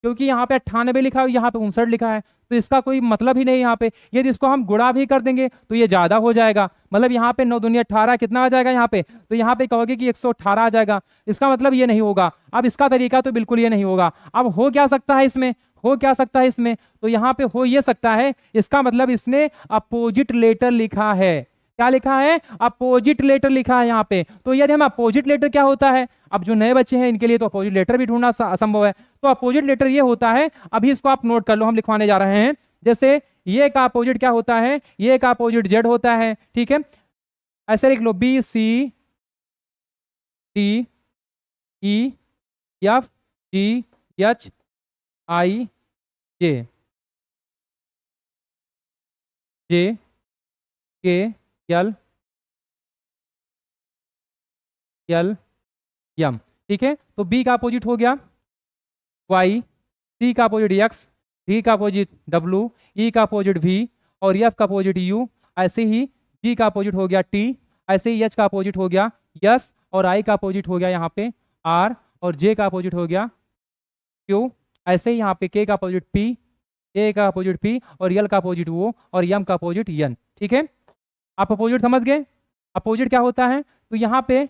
Speaker 1: क्योंकि यहाँ पे 98 लिखा है, यहाँ पे 59 लिखा है, तो इसका कोई मतलब ही नहीं यहाँ पे। यदि इसको हम गुणा भी कर देंगे तो ये ज्यादा हो जाएगा, मतलब यहाँ पे 9 दूनी 18 कितना आ जाएगा यहाँ पे, तो यहाँ पे कहोगे कि 118 आ जाएगा, इसका मतलब ये नहीं होगा। अब इसका तरीका तो बिल्कुल ये नहीं होगा। अब हो क्या सकता है इसमें, तो यहाँ पे हो ये सकता है, इसका मतलब इसने अपोजिट लेटर लिखा है। क्या लिखा है, अपोजिट लेटर लिखा है यहाँ पे। तो यदि हम अपोजिट लेटर क्या होता है, अब जो नए बच्चे हैं इनके लिए तो अपोजिट लेटर भी ढूंढना असंभव है। तो अपोजिट लेटर ये होता है, अभी इसको आप नोट कर लो, हम लिखवाने जा रहे हैं। जैसे ये का अपोजिट क्या होता है, ये का अपोजिट जेड होता है, ठीक है। ऐसे लिख लो BCDEFGHIJ, JKL एल एम, ठीक है। तो बी का अपोजिट हो गया वाई, सी का अपोजिट एक्स, डी का अपोजिट डब्ल्यू, ई का अपोजिट वी और एफ का अपोजिट यू। ऐसे ही जी का अपोजिट हो गया टी, ऐसे ही एच का अपोजिट हो गया यस और आई का अपोजिट हो गया यहाँ पे आर और जे का अपोजिट हो गया क्यू। ऐसे ही यहाँ पे के का अपोजिट पी, ए का अपोजिट पी और यल का अपोजिट ओ और यम का अपोजिट यन, ठीक है। आप अपोजिट समझ गए? अपोजिट क्या होता है? तो यहाँ पे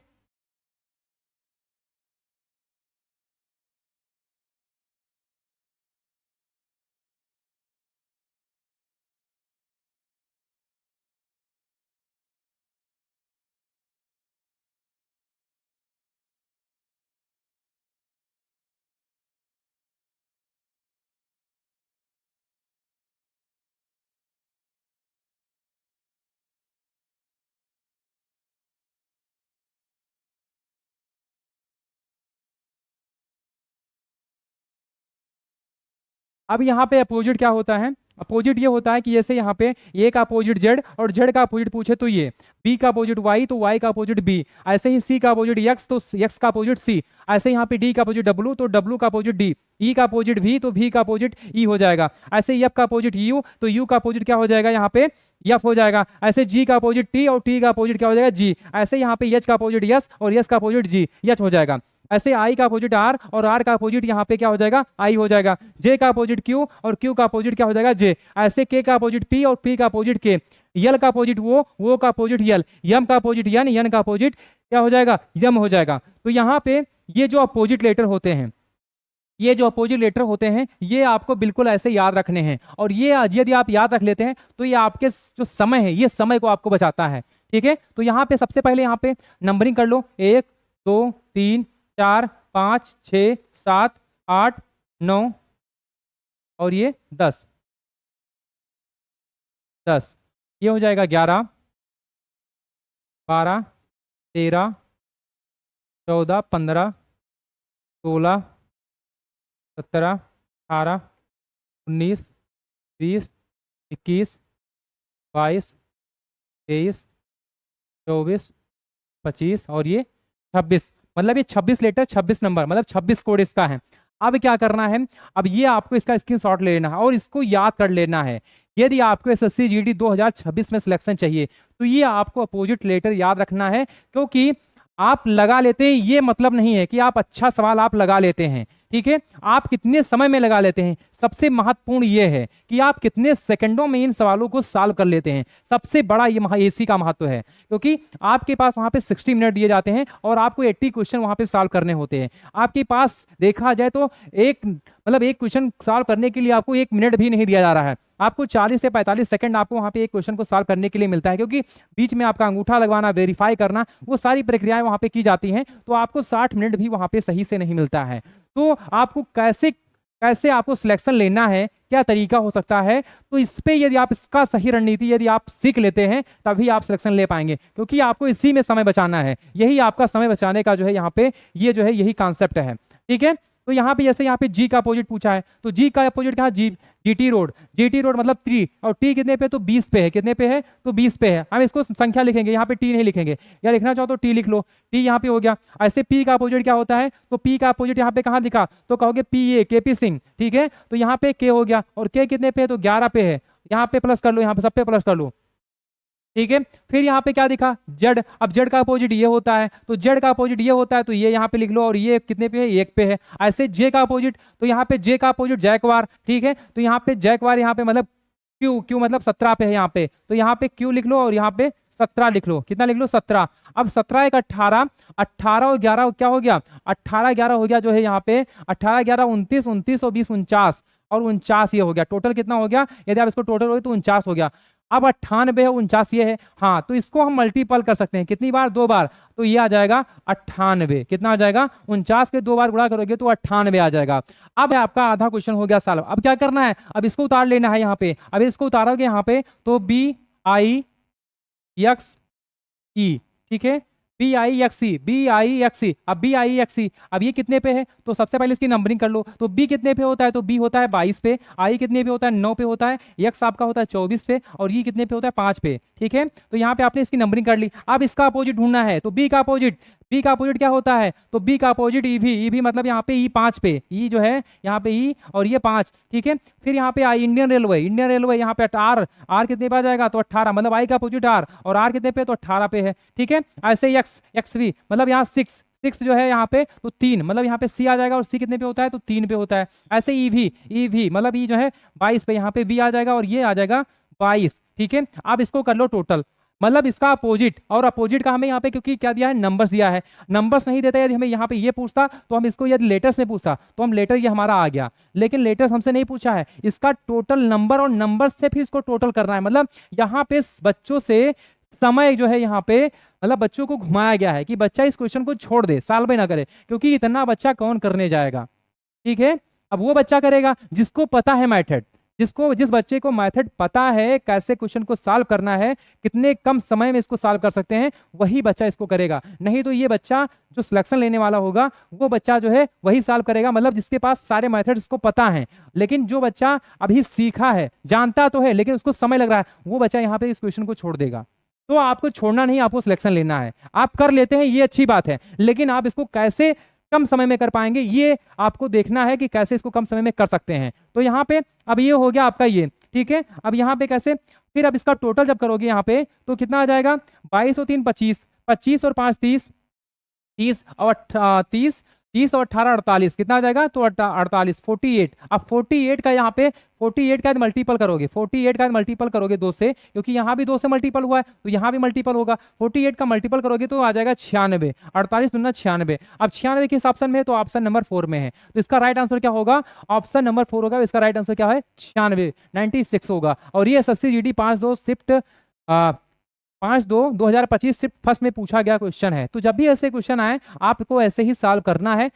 Speaker 1: अब यहाँ पे अपोजिट क्या होता है? अपोजिट ये होता है कि जैसे यहाँ पे ए का अपोजिट जेड और जेड का अपोजिट पूछे तो ये, बी का अपोजिट वाई तो वाई का अपोजिट बी, ऐसे ही सी का अपोजिट एक्स तो एक्स का अपोजिट सी, ऐसे यहाँ पे डी का अपोजिट डब्ल्यू तो डब्ल्यू का अपोजिट डी, ई का अपोजिट वी तो वी का अपोजिट ई हो जाएगा, ऐसे एफ का अपोजिट यू तो यू का अपोजिट क्या हो जाएगा यहाँ पे एफ हो जाएगा, ऐसे जी का अपोजिट टी और टी का अपोजिट क्या हो जाएगा जी, ऐसे यहाँ पे एच का अपोजिट यस और यस का अपोजिट जी एच हो जाएगा, ऐसे आई का अपोजिट आर और आर का अपोजिट यहाँ पे क्या हो जाएगा आई हो जाएगा, जे का अपोजिट क्यू और क्यू का अपोजिट क्या हो जाएगा जे, ऐसे के का अपोजिट पी और पी का अपोजिट के, यल का अपोजिट वो का अपोजिट यल, यम का अपोजिट यन, यन का अपोजिट क्या हो जाएगा यम हो जाएगा। तो यहाँ पे ये जो अपोजिट लेटर होते हैं, ये जो अपोजिट लेटर होते हैं ये आपको बिल्कुल ऐसे याद रखने हैं और ये यदि आप याद रख लेते हैं तो ये आपके जो समय है ये समय को आपको बचाता है, ठीक है। तो यहाँ पे सबसे पहले यहाँ पे नंबरिंग कर लो 1 2 3 4 5 6 7 8 9 और ये 10 10, ये हो जाएगा 11 12 13 14 15 16 17 18 19 20 21 22 23 24 25 और ये 26, मतलब ये 26 लेटर 26 नंबर मतलब 26 कोड इसका है। अब क्या करना है, अब ये आपको इसका स्क्रीनशॉट ले लेना है और इसको याद कर लेना है। यदि आपको एसएससी जीडी 2026 में सिलेक्शन चाहिए तो ये आपको अपोजिट लेटर याद रखना है, क्योंकि आप लगा लेते हैं ये मतलब नहीं है कि आप अच्छा सवाल आप लगा लेते हैं, ठीक है, आप कितने समय में लगा लेते हैं, सबसे महत्वपूर्ण ये है कि आप कितने सेकंडों में इन सवालों को सॉल्व कर लेते हैं, सबसे बड़ा ये इसी का महत्व है, क्योंकि आपके पास वहां पे 60 मिनट दिए जाते हैं और आपको 80 क्वेश्चन वहां पे सॉल्व करने होते हैं। आपके पास देखा जाए तो एक क्वेश्चन सॉल्व करने के लिए आपको 1 मिनट भी नहीं दिया जा रहा है, आपको 40 से 45 सेकंड आपको वहां पे एक क्वेश्चन को सॉल्व करने के लिए मिलता है, क्योंकि बीच में आपका अंगूठा लगवाना, वेरीफाई करना, वो सारी प्रक्रियाएं वहां पे की जाती हैं, तो आपको 60 मिनट भी वहां पे सही से नहीं मिलता है। तो आपको कैसे आपको सिलेक्शन लेना है, क्या तरीका हो सकता है, तो इस पे यदि आप इसका सही रणनीति यदि आप सीख लेते हैं तभी आप सिलेक्शन ले पाएंगे, क्योंकि आपको इसी में समय बचाना है, यही आपका समय बचाने का जो है यहाँ पे ये जो है यही कॉन्सेप्ट है, ठीक है। तो यहाँ पे जैसे यहाँ पे जी का अपोजिट पूछा है तो जी का अपोजिट क्या, जीटी रोड मतलब 3 और टी कितने पे, तो 20 पे है, कितने पे है तो 20 पे है, हम इसको संख्या लिखेंगे, यहाँ पे टी नहीं लिखेंगे, या लिखना चाहो तो टी लिख लो, टी यहाँ पे हो गया। ऐसे पी का अपोजिट क्या होता है, तो पी का अपोजिट यहाँ पे कहाँ लिखा, तो कहोगे पी ए, के पी सिंह, ठीक है, तो यहाँ पे के हो गया और के कितने पे है, तो 11 पे है, यहाँ पे प्लस कर लो, यहाँ पे सब पे प्लस कर लो, ठीक है। फिर यहाँ पे क्या दिखा, जेड, अब जेड का अपोजिट ये होता है, तो जेड का अपोजिट ये होता है, तो ये यहाँ पे लिख लो और ये कितने पे है, 1 पे है। ऐसे जे का अपोजिट, तो यहाँ पे जे का अपोजिट जैकवार, ठीक है, तो यहाँ पे जैकवार यहाँ पे मतलब क्यू मतलब 17 पे है यहाँ पे, तो यहाँ पे क्यू लिख लो और यहाँ पे 17 लिख लो, कितना लिख लो 17। अब 17 एक 18, 18 और 11 क्या हो गया, 18 11 हो गया जो है यहाँ पे 18 11 29, 29 और 20 49 और 49 ये हो गया, टोटल कितना हो गया, यदि आप इसको टोटल हो तो 49 हो गया। अब 98 है, 49 ये है, हाँ, तो इसको हम मल्टीपल कर सकते हैं, कितनी बार, 2 बार, तो ये आ जाएगा 98, कितना आ जाएगा 49 के 2 बार गुणा करोगे तो 98 आ जाएगा। अब आपका आधा क्वेश्चन हो गया सॉल्व। अब क्या करना है, अब इसको उतार लेना है यहाँ पे, अब इसको उतारोगे यहाँ पे तो BIXE, ठीक है, BIXE, अब BIXE, अब ये कितने पे है, तो सबसे पहले इसकी नंबरिंग कर लो, तो B कितने पे होता है, तो B होता है 22 पे, I कितने पे होता है 9 पे होता है, X आपका होता है 24 पे और E कितने पे होता है 5 पे, ठीक है। तो यहाँ पे आपने इसकी नंबरिंग कर ली। अब इसका अपोजिट ढूंढना है, तो B का अपोजिट बी का अपोजिट क्या होता है, तो बी का अपोजिट ईवी, ईवी मतलब यहाँ पे ई 5 पे, ई जो है यहाँ पे ई और ये 5, ठीक है। फिर यहाँ पे आई इंडियन रेलवे, इंडियन रेलवे यहाँ पे आर, आर कितने पे आ जाएगा, तो 18, मतलब आई का अपोजिट आर, और आर कितने पे, तो 18 पे है, ठीक है। ऐसे एक्स, एक्स वी मतलब यहाँ 6, 6 जो है यहाँ पे तो 3, मतलब यहाँ पे सी आ जाएगा और सी कितने पे होता है, तो 3 पे होता है। ऐसे ईवी, ईवी मतलब ई जो है 22 पे, यहाँ पे वी आ जाएगा और ये आ जाएगा 22, ठीक है। अब इसको कर लो टोटल, मतलब इसका अपोजिट, और अपोजिट का हमें यहाँ पे क्योंकि क्या दिया है, नंबर्स दिया है, नंबर्स नहीं देता, यदि हमें यहाँ पे ये पूछता तो हम इसको, यदि लेटर्स में पूछता तो हम लेटर ये हमारा आ गया, लेकिन लेटर्स हमसे नहीं पूछा है, इसका टोटल नंबर और नंबर से फिर इसको टोटल करना है। मतलब यहाँ पे बच्चों से समय जो है यहाँ पे, मतलब बच्चों को घुमाया गया है कि बच्चा इस क्वेश्चन को छोड़ दे, सॉल्व ना करे, क्योंकि इतना बच्चा कौन करने जाएगा, ठीक है। अब वो बच्चा करेगा जिसको पता है मेथड, जिस बच्चे को मेथड पता है कैसे क्वेश्चन को सॉल्व करना है, कितने कम समय में इसको सॉल्व कर सकते हैं, वही बच्चा इसको करेगा। नहीं तो ये बच्चा जो सिलेक्शन लेने वाला होगा वो बच्चा जो है वही सॉल्व करेगा, मतलब जिसके पास सारे मेथड्स इसको पता हैं, लेकिन जो बच्चा अभी सीखा है, जानता तो है लेकिन उसको समय लग रहा है, वो बच्चा यहाँ पे इस क्वेश्चन को छोड़ देगा। तो आपको छोड़ना नहीं, आपको सिलेक्शन लेना है। आप कर लेते हैं ये अच्छी बात है, लेकिन आप इसको कैसे कम समय में कर पाएंगे ये आपको देखना है कि कैसे इसको कम समय में कर सकते हैं। तो यहाँ पे अब ये हो गया आपका ये, ठीक है। अब यहाँ पे कैसे, फिर अब इसका टोटल जब करोगे यहाँ पे तो कितना आ जाएगा, 22 और 3 25, 25 और 5 30, 30 और 30, 30 और 18 48, कितना आ जाएगा, तो 48, 48। अब 48 का यहाँ पे 48 का मल्टीपल करोगे, 48 का मल्टीपल करोगे 2 से, क्योंकि यहाँ भी 2 से मल्टीपल हुआ है तो यहाँ भी मल्टीपल होगा, 48 का मल्टीपल करोगे तो आ जाएगा 96, 48 दूना 96। अब 96 किस ऑप्शन में है, तो ऑप्शन नंबर 4 में है, तो इसका राइट आंसर क्या होगा, ऑप्शन नंबर 4 होगा। इसका राइट आंसर क्या है, 96, 96 होगा। और ये एसएससी जीडी 5-2 शिफ्ट 5/2/2025 सिर्फ फर्स्ट में पूछा गया क्वेश्चन है। तो जब भी ऐसे क्वेश्चन आए आपको ऐसे ही सॉल्व करना है,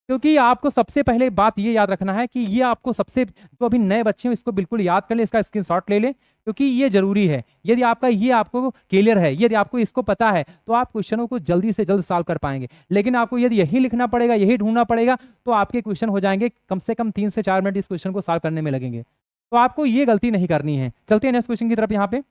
Speaker 1: क्योंकि आपको सबसे पहले बात ये याद रखना है कि ये आपको सबसे, जो अभी नए बच्चे हैं इसको बिल्कुल याद कर ले, इसका स्क्रीनशॉट ले ले, क्योंकि ये जरूरी है। यदि आपका ये आपको क्लियर है, यदि आपको इसको पता है तो आप क्वेश्चनों को जल्दी से जल्द सॉल्व कर पाएंगे। लेकिन आपको यदि यही लिखना पड़ेगा, यही ढूंढना पड़ेगा, तो आपके क्वेश्चन हो जाएंगे कम से कम 3 से 4 मिनट इस क्वेश्चन को सॉल्व करने में लगेंगे। तो आपको ये गलती नहीं करनी है। चलते हैं नेक्स्ट क्वेश्चन की तरफ। यहाँ पे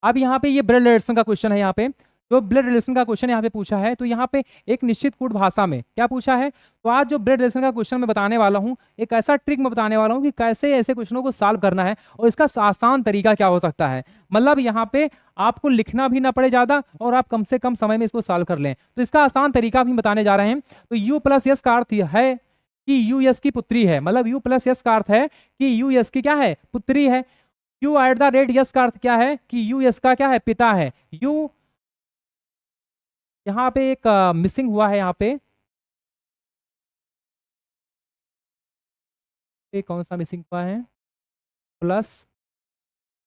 Speaker 1: अब यहाँ पे ये ब्लड रिलेशन का क्वेश्चन है। यहाँ पे जो ब्लड रिलेशन का क्वेश्चन यहाँ पे पूछा है, तो यहाँ पे एक निश्चित कूट भाषा में क्या पूछा है, तो आज जो ब्लड रिलेशन का क्वेश्चन मैं बताने वाला हूँ, एक ऐसा ट्रिक मैं बताने वाला हूँ कि कैसे ऐसे क्वेश्चनों को सॉल्व करना है और इसका आसान तरीका क्या हो सकता है। मतलब यहाँ पे आपको लिखना भी ना पड़े ज्यादा और आप कम से कम समय में इसको सॉल्व कर लें। तो इसका आसान तरीका भी बताने जा रहे हैं। तो यू प्लस यस का अर्थ है कि यू यस की पुत्री है, मतलब यू प्लस यस का अर्थ है कि यू यस की क्या है, पुत्री है। You eight the rate yes का अर्थ क्या है कि यू यस का क्या है, पिता है। यू यहाँ पे एक मिसिंग हुआ है, यहाँ पे कौन सा मिसिंग हुआ है, plus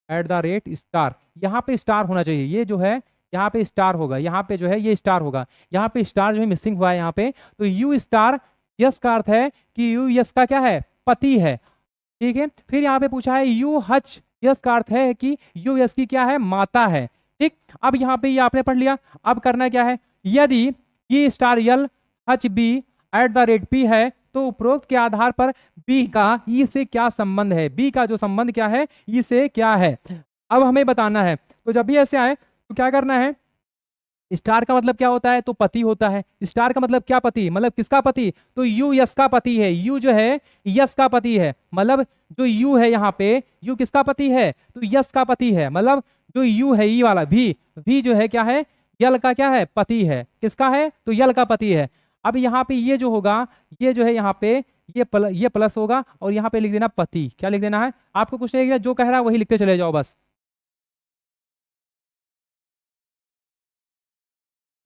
Speaker 1: eight the rate star, यहाँ पे स्टार होना चाहिए, ये जो है यहाँ पे स्टार होगा, यहाँ पे जो है ये स्टार होगा, यहाँ पे स्टार जो है मिसिंग हुआ है यहाँ पे। तो यू स्टार यस का अर्थ है कि यू यस का क्या है, पति है, ठीक है। फिर यहाँ पे पूछा है यू हच यस का अर्थ है कि यू यस की क्या है, माता है, ठीक। अब यहाँ पे ये आपने पढ़ लिया। अब करना क्या है, यदि ये स्टार यल हच B at the rate P है तो उपरोक्त के आधार पर बी का ई से क्या संबंध है, बी का जो संबंध क्या है ई से क्या है, अब हमें बताना है। तो जब भी ऐसे आए तो क्या करना है, स्टार का मतलब क्या होता है, तो पति होता है। स्टार का मतलब क्या, पति, मतलब किसका पति, तो यू यस का पति है। यू जो है यस का पति है, मतलब जो यू है यहाँ पे यू किसका पति है, तो यस का पति है। मतलब जो यू है ई वाला वी जो है क्या है, यल का क्या है, पति है। किसका है, तो यल का पति है। अब यहाँ पे ये जो होगा, ये जो है यहाँ पे ये प्लस होगा और यहाँ पे लिख देना पति। क्या लिख देना है, आपको कुछ नहीं लिखना, जो कह रहा है वही लिखते चले जाओ बस।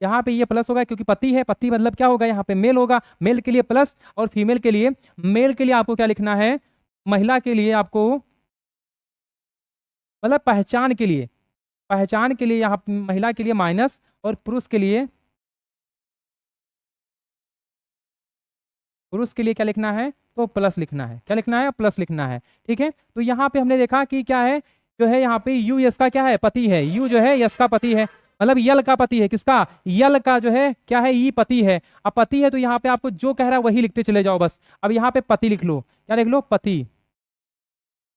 Speaker 1: यहाँ पे ये प्लस होगा क्योंकि पति है, पति मतलब क्या होगा, यहाँ पे मेल होगा, मेल के लिए प्लस और फीमेल के लिए, मेल के लिए आपको क्या लिखना है, महिला के लिए आपको मतलब पहचान के लिए यहाँ महिला के लिए माइनस और पुरुष के लिए क्या लिखना है, तो प्लस लिखना है। क्या लिखना है, प्लस लिखना है, ठीक है। तो यहाँ पे हमने देखा कि क्या है, जो है यहाँ पे यू यस का क्या है, पति है। यू जो है यस का पति है, मतलब यल का पति है। किसका, यल का जो है क्या है, ई पति है। अब पति है तो यहाँ पे आपको जो कह रहा है वही लिखते चले जाओ बस। अब यहाँ पे पति लिख लो, क्या लिख लो,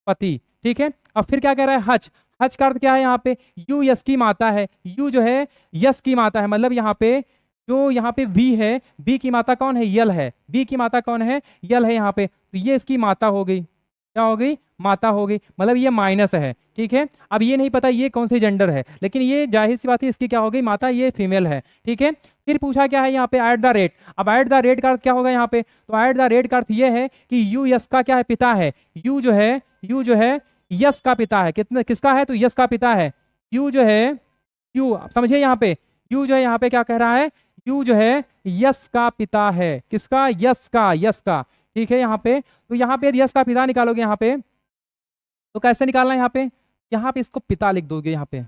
Speaker 1: पति, ठीक है। अब फिर क्या कह रहा है, हच, हज का अर्थ क्या है यहाँ पे, यू यस की माता है, यू जो है यस की माता है, मतलब यहाँ पे जो यहाँ पे वी है, वी की माता कौन है, यल है, वी की माता कौन है, यल है यहाँ पे, तो ये इसकी माता हो गई, क्या हो गई, माता हो गई, मतलब ये माइनस है, ठीक है। अब ये नहीं पता ये कौन सी जेंडर है, लेकिन ये जाहिर सी बात है इसकी क्या हो गई, माता, ये फीमेल है, ठीक है। फिर पूछा क्या है यहाँ पे, एट द रेट। अब एट द रेट का अर्थ क्या होगा यहाँ पे, तो एट द रेट का अर्थ ये है कि यू यस का क्या है, पिता है, यू जो है यस का पिता है, कितने किसका है, तो यस का पिता है, यू जो है, यू समझिए यहाँ पे, यू जो है यहाँ पे क्या कह रहा है, यू जो है यस का पिता है, किसका, यस का, ठीक है। यहाँ पे तो यहाँ पे यस का पिता निकालोगे यहाँ पे, तो कैसे निकालना है यहाँ पे इसको पिता लिख दोगे, यहाँ पे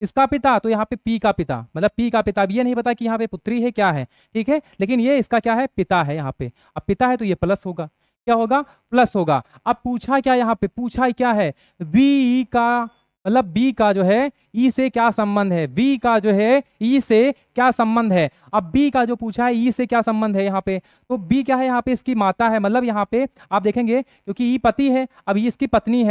Speaker 1: इसका पिता, तो यहाँ पे पी का पिता, मतलब पी का पिता, अब ये नहीं पता कि यहाँ पे पुत्री है क्या है, ठीक है, लेकिन ये इसका क्या है, पिता है यहाँ पे। अब पिता है तो ये प्लस होगा, क्या होगा, प्लस होगा। अब पूछा क्या यहाँ पे, पूछा क्या है, वी का, मतलब बी का जो है ई से क्या संबंध है, बी का जो है ई से क्या संबंध है। अब बी का जो पूछा है ई से क्या संबंध है यहाँ पे, तो बी क्या है यहाँ पे, इसकी माता है, मतलब यहाँ पे आप देखेंगे क्योंकि ई पति है, अब ये इसकी पत्नी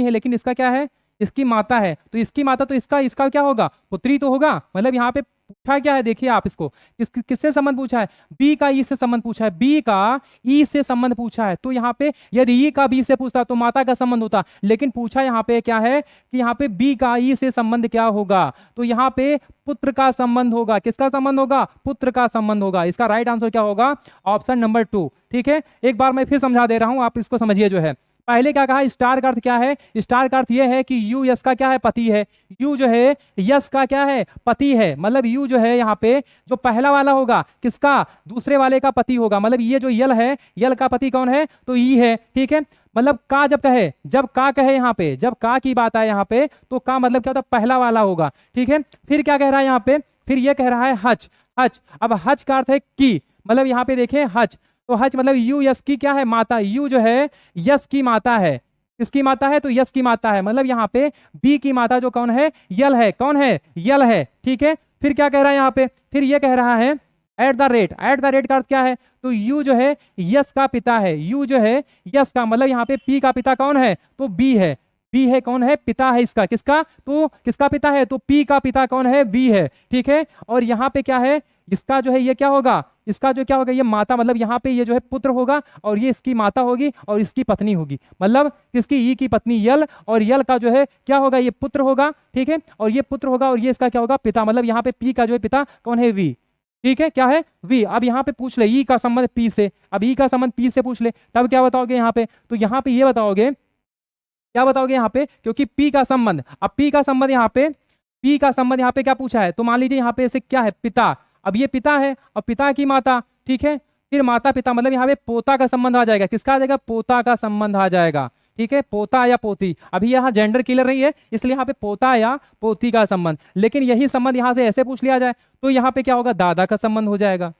Speaker 1: है, लेकिन इसका क्या है, इसकी माता है, तो इसकी माता, तो इसका इसका क्या होगा, पुत्री तो होगा। मतलब यहाँ पे पूछा क्या है, देखिए आप इसको किससे संबंध पूछा है, बी का ई से संबंध पूछा है, बी का ई से संबंध पूछा है, तो यहाँ पे यदि ई का बी से पूछता तो माता का संबंध होता, लेकिन पूछा यहाँ पे क्या है कि यहाँ पे बी का ई से संबंध क्या होगा, तो यहाँ पे पुत्र का संबंध होगा, किसका संबंध होगा, पुत्र का संबंध होगा। इसका राइट आंसर क्या होगा, ऑप्शन नंबर 2, ठीक है। एक बार मैं फिर समझा दे रहा हूं, आप इसको समझिए। जो है पहले क्या कहा, स्टार का अर्थ क्या है, स्टार का अर्थ यह है कि यू यस का क्या है, पति है, यू जो है यस का क्या है, पति है, मतलब यू जो है यहाँ पे जो पहला वाला होगा किसका, दूसरे वाले का पति होगा, मतलब ये जो यल है, यल का पति कौन है, तो ई है, ठीक है। मतलब का जब कहे, जब का कहे यहाँ पे, जब का की बात आए यहाँ पे, तो का मतलब क्या होता है, पहला वाला होगा, ठीक है। फिर क्या कह रहा है यहाँ पे, फिर ये कह रहा है हज, हज, अब हज का अर्थ है की, मतलब यहाँ पे देखें हज, तो हज मतलब यू यस की क्या है, माता, यू जो है यस की माता है, किसकी माता है, तो यस की माता है, मतलब यहाँ पे बी की माता जो कौन है, यल है, कौन है, यल है, ठीक है। फिर क्या कह रहा है यहाँ पे, फिर ये कह रहा है eight the rate, eight the rate का अर्थ क्या है, तो यू जो है यस का पिता है, यू जो है यस का, मतलब यहाँ पे पी का पिता कौन है, तो बी है, बी है, कौन है, पिता है इसका, किसका, तो किसका पिता है, तो पी का पिता कौन है, बी है, ठीक है। और यहाँ पे क्या है, इसका जो है ये क्या होगा, इसका जो क्या होगा, ये माता, मतलब यहाँ पे ये जो है पुत्र होगा, और ये इसकी माता होगी, और इसकी पत्नी होगी, मतलब किसकी, ई की पत्नी यल, और यल का जो है क्या होगा, ये पुत्र होगा, ठीक है, और ये पुत्र होगा, और ये इसका क्या होगा, पिता, मतलब यहाँ पे पी का जो है पिता कौन है, वी, ठीक है, क्या है, वी। अब यहाँ पे पूछ ले ई का संबंध पी से, अब ई का संबंध पी से पूछ ले, तब क्या बताओगे यहाँ पे, तो यहाँ पे ये बताओगे, क्या बताओगे यहाँ पे, क्योंकि पी का संबंध, अब पी का संबंध यहाँ पे, पी का संबंध यहाँ पे क्या पूछा है, तो मान लीजिए यहाँ पे ऐसे क्या है, पिता, अब ये पिता है, अब पिता की माता, ठीक है, फिर माता पिता, मतलब यहाँ पे पोता का संबंध आ जाएगा, किसका आ जाएगा, पोता का संबंध आ जाएगा, ठीक है, पोता या पोती, अभी यहाँ जेंडर क्लियर नहीं है, इसलिए यहाँ पे पोता या पोती का संबंध, लेकिन यही संबंध यहाँ से ऐसे पूछ लिया जाए तो यहाँ पे क्या होगा, दादा का संबंध हो जाएगा,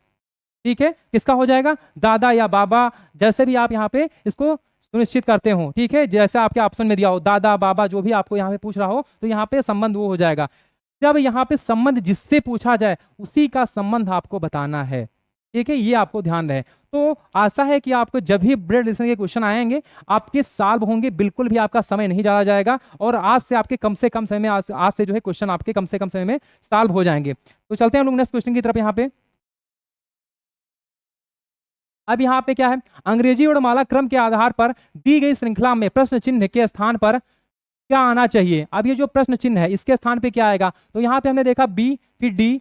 Speaker 1: ठीक है, किसका हो जाएगा, दादा या बाबा, जैसे भी आप यहाँ पे इसको सुनिश्चित करते हो, ठीक है, जैसे आपके ऑप्शन में दिया हो, दादा बाबा, जो भी आपको यहाँ पे पूछ रहा हो, तो यहाँ पे संबंध वो हो जाएगा। जब यहाँ पे संबंध जिससे पूछा जाए उसी का संबंध आपको बताना है, ठीक है, ये आपको ध्यान रहे। तो आशा है कि आपको जब भी ब्रेड लेसन के क्वेश्चन आएंगे आपके सॉल्व होंगे, बिल्कुल भी आपका समय नहीं ज्यादा जाएगा, और आज से आपके कम से कम समय में, आज से जो है क्वेश्चन आपके कम से कम समय में सॉल्व हो जाएंगे। तो चलते हैं हम लोग नेक्स्ट क्वेश्चन की तरफ। यहाँ पे अब यहाँ पे क्या है, अंग्रेजी वर्णमाला क्रम के आधार पर दी गई श्रृंखला में प्रश्न चिन्ह के स्थान पर क्या आना चाहिए। अब ये जो प्रश्न चिन्ह है इसके स्थान पे क्या आएगा, तो यहाँ पे हमने देखा बी, फिर डी,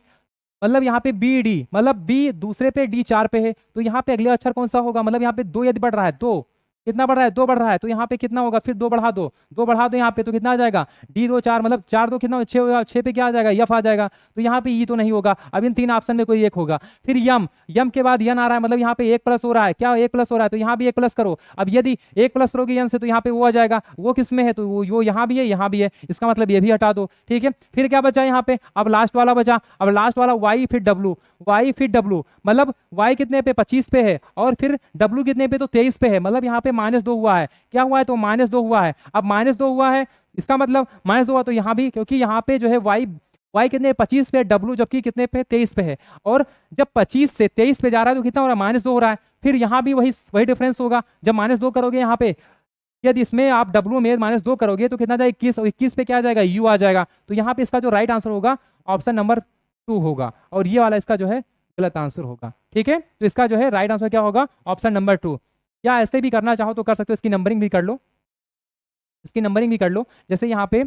Speaker 1: मतलब यहाँ पे बी डी, मतलब बी दूसरे पे, डी 4 पे है, तो यहाँ पे अगले अक्षर कौन सा होगा, मतलब यहाँ पे 2 यदि बढ़ रहा है, 2 कितना बढ़ रहा है, 2 बढ़ रहा है, तो यहाँ पे कितना होगा, फिर 2 बढ़ा दो, 2 बढ़ा दो यहाँ पे, तो कितना आ जाएगा, डी 2 4, मतलब 4 2 कितना, 6 होगा, 6 पे क्या आ जाएगा, यफ आ जाएगा, तो यहाँ पे ई तो नहीं होगा, अब इन 3 ऑप्शन में कोई एक होगा। फिर यम, यम के बाद यन आ रहा है, मतलब यहाँ पे 1 प्लस हो रहा है, क्या 1 प्लस हो रहा है, तो यहाँ भी 1 प्लस करो, अब यदि 1 प्लस करोगे यन से तो यहाँ पे वो आ जाएगा, वो किस में है, तो वो यहाँ भी है, यहाँ भी है, इसका मतलब ये भी हटा दो, ठीक है। फिर क्या बचा यहाँ पे, अब लास्ट वाला बचा, अब लास्ट वाला वाई फिर डब्लू, वाई फिर डब्लू, मतलब वाई कितने पे, 25 पे है, और फिर डब्लू कितने पे, तो 23 पे है, मतलब यहाँ पे -2 हुआ है, क्या हुआ है, तो -2 हुआ है। अब -2 हुआ है, इसका मतलब -2 हुआ, तो यहाँ भी, क्योंकि यहाँ पे जो है वाई कितने 25 पे, डब्लू जबकि कितने पे, 23 पे है, और जब 25 से 23 पे जा रहा है तो कितना हो रहा है, -2 हो रहा है। फिर यहाँ भी वही डिफरेंस होगा, जब -2 करोगे यहाँ पे यदि इसमें आप W में -2 करोगे तो कितना जाएगा 21, और 21 पे क्या आ जाएगा U आ जाएगा। तो यहाँ पे इसका जो राइट आंसर होगा ऑप्शन नंबर 2 होगा, और ये वाला इसका जो है गलत आंसर होगा। ठीक है, तो इसका जो है राइट आंसर क्या होगा ऑप्शन नंबर 2। या ऐसे भी करना चाहो तो कर सकते हो, इसकी नंबरिंग भी कर लो, इसकी नंबरिंग भी कर लो। जैसे यहाँ पे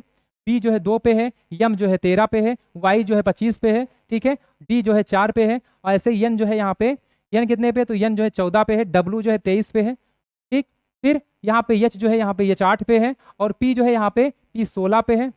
Speaker 1: P जो है 2 पे है, M जो है 13 पे है, Y जो है 25 पे है, ठीक है, D जो है 4 पे है, और ऐसे N जो है यहाँ पे N कितने पे, तो N जो है 14 पे है, W जो है 23 पे है। ठीक, फिर यहाँ पे H जो है यहाँ पे H 8 पे है, और P जो है यहाँ पे P 16 पे है,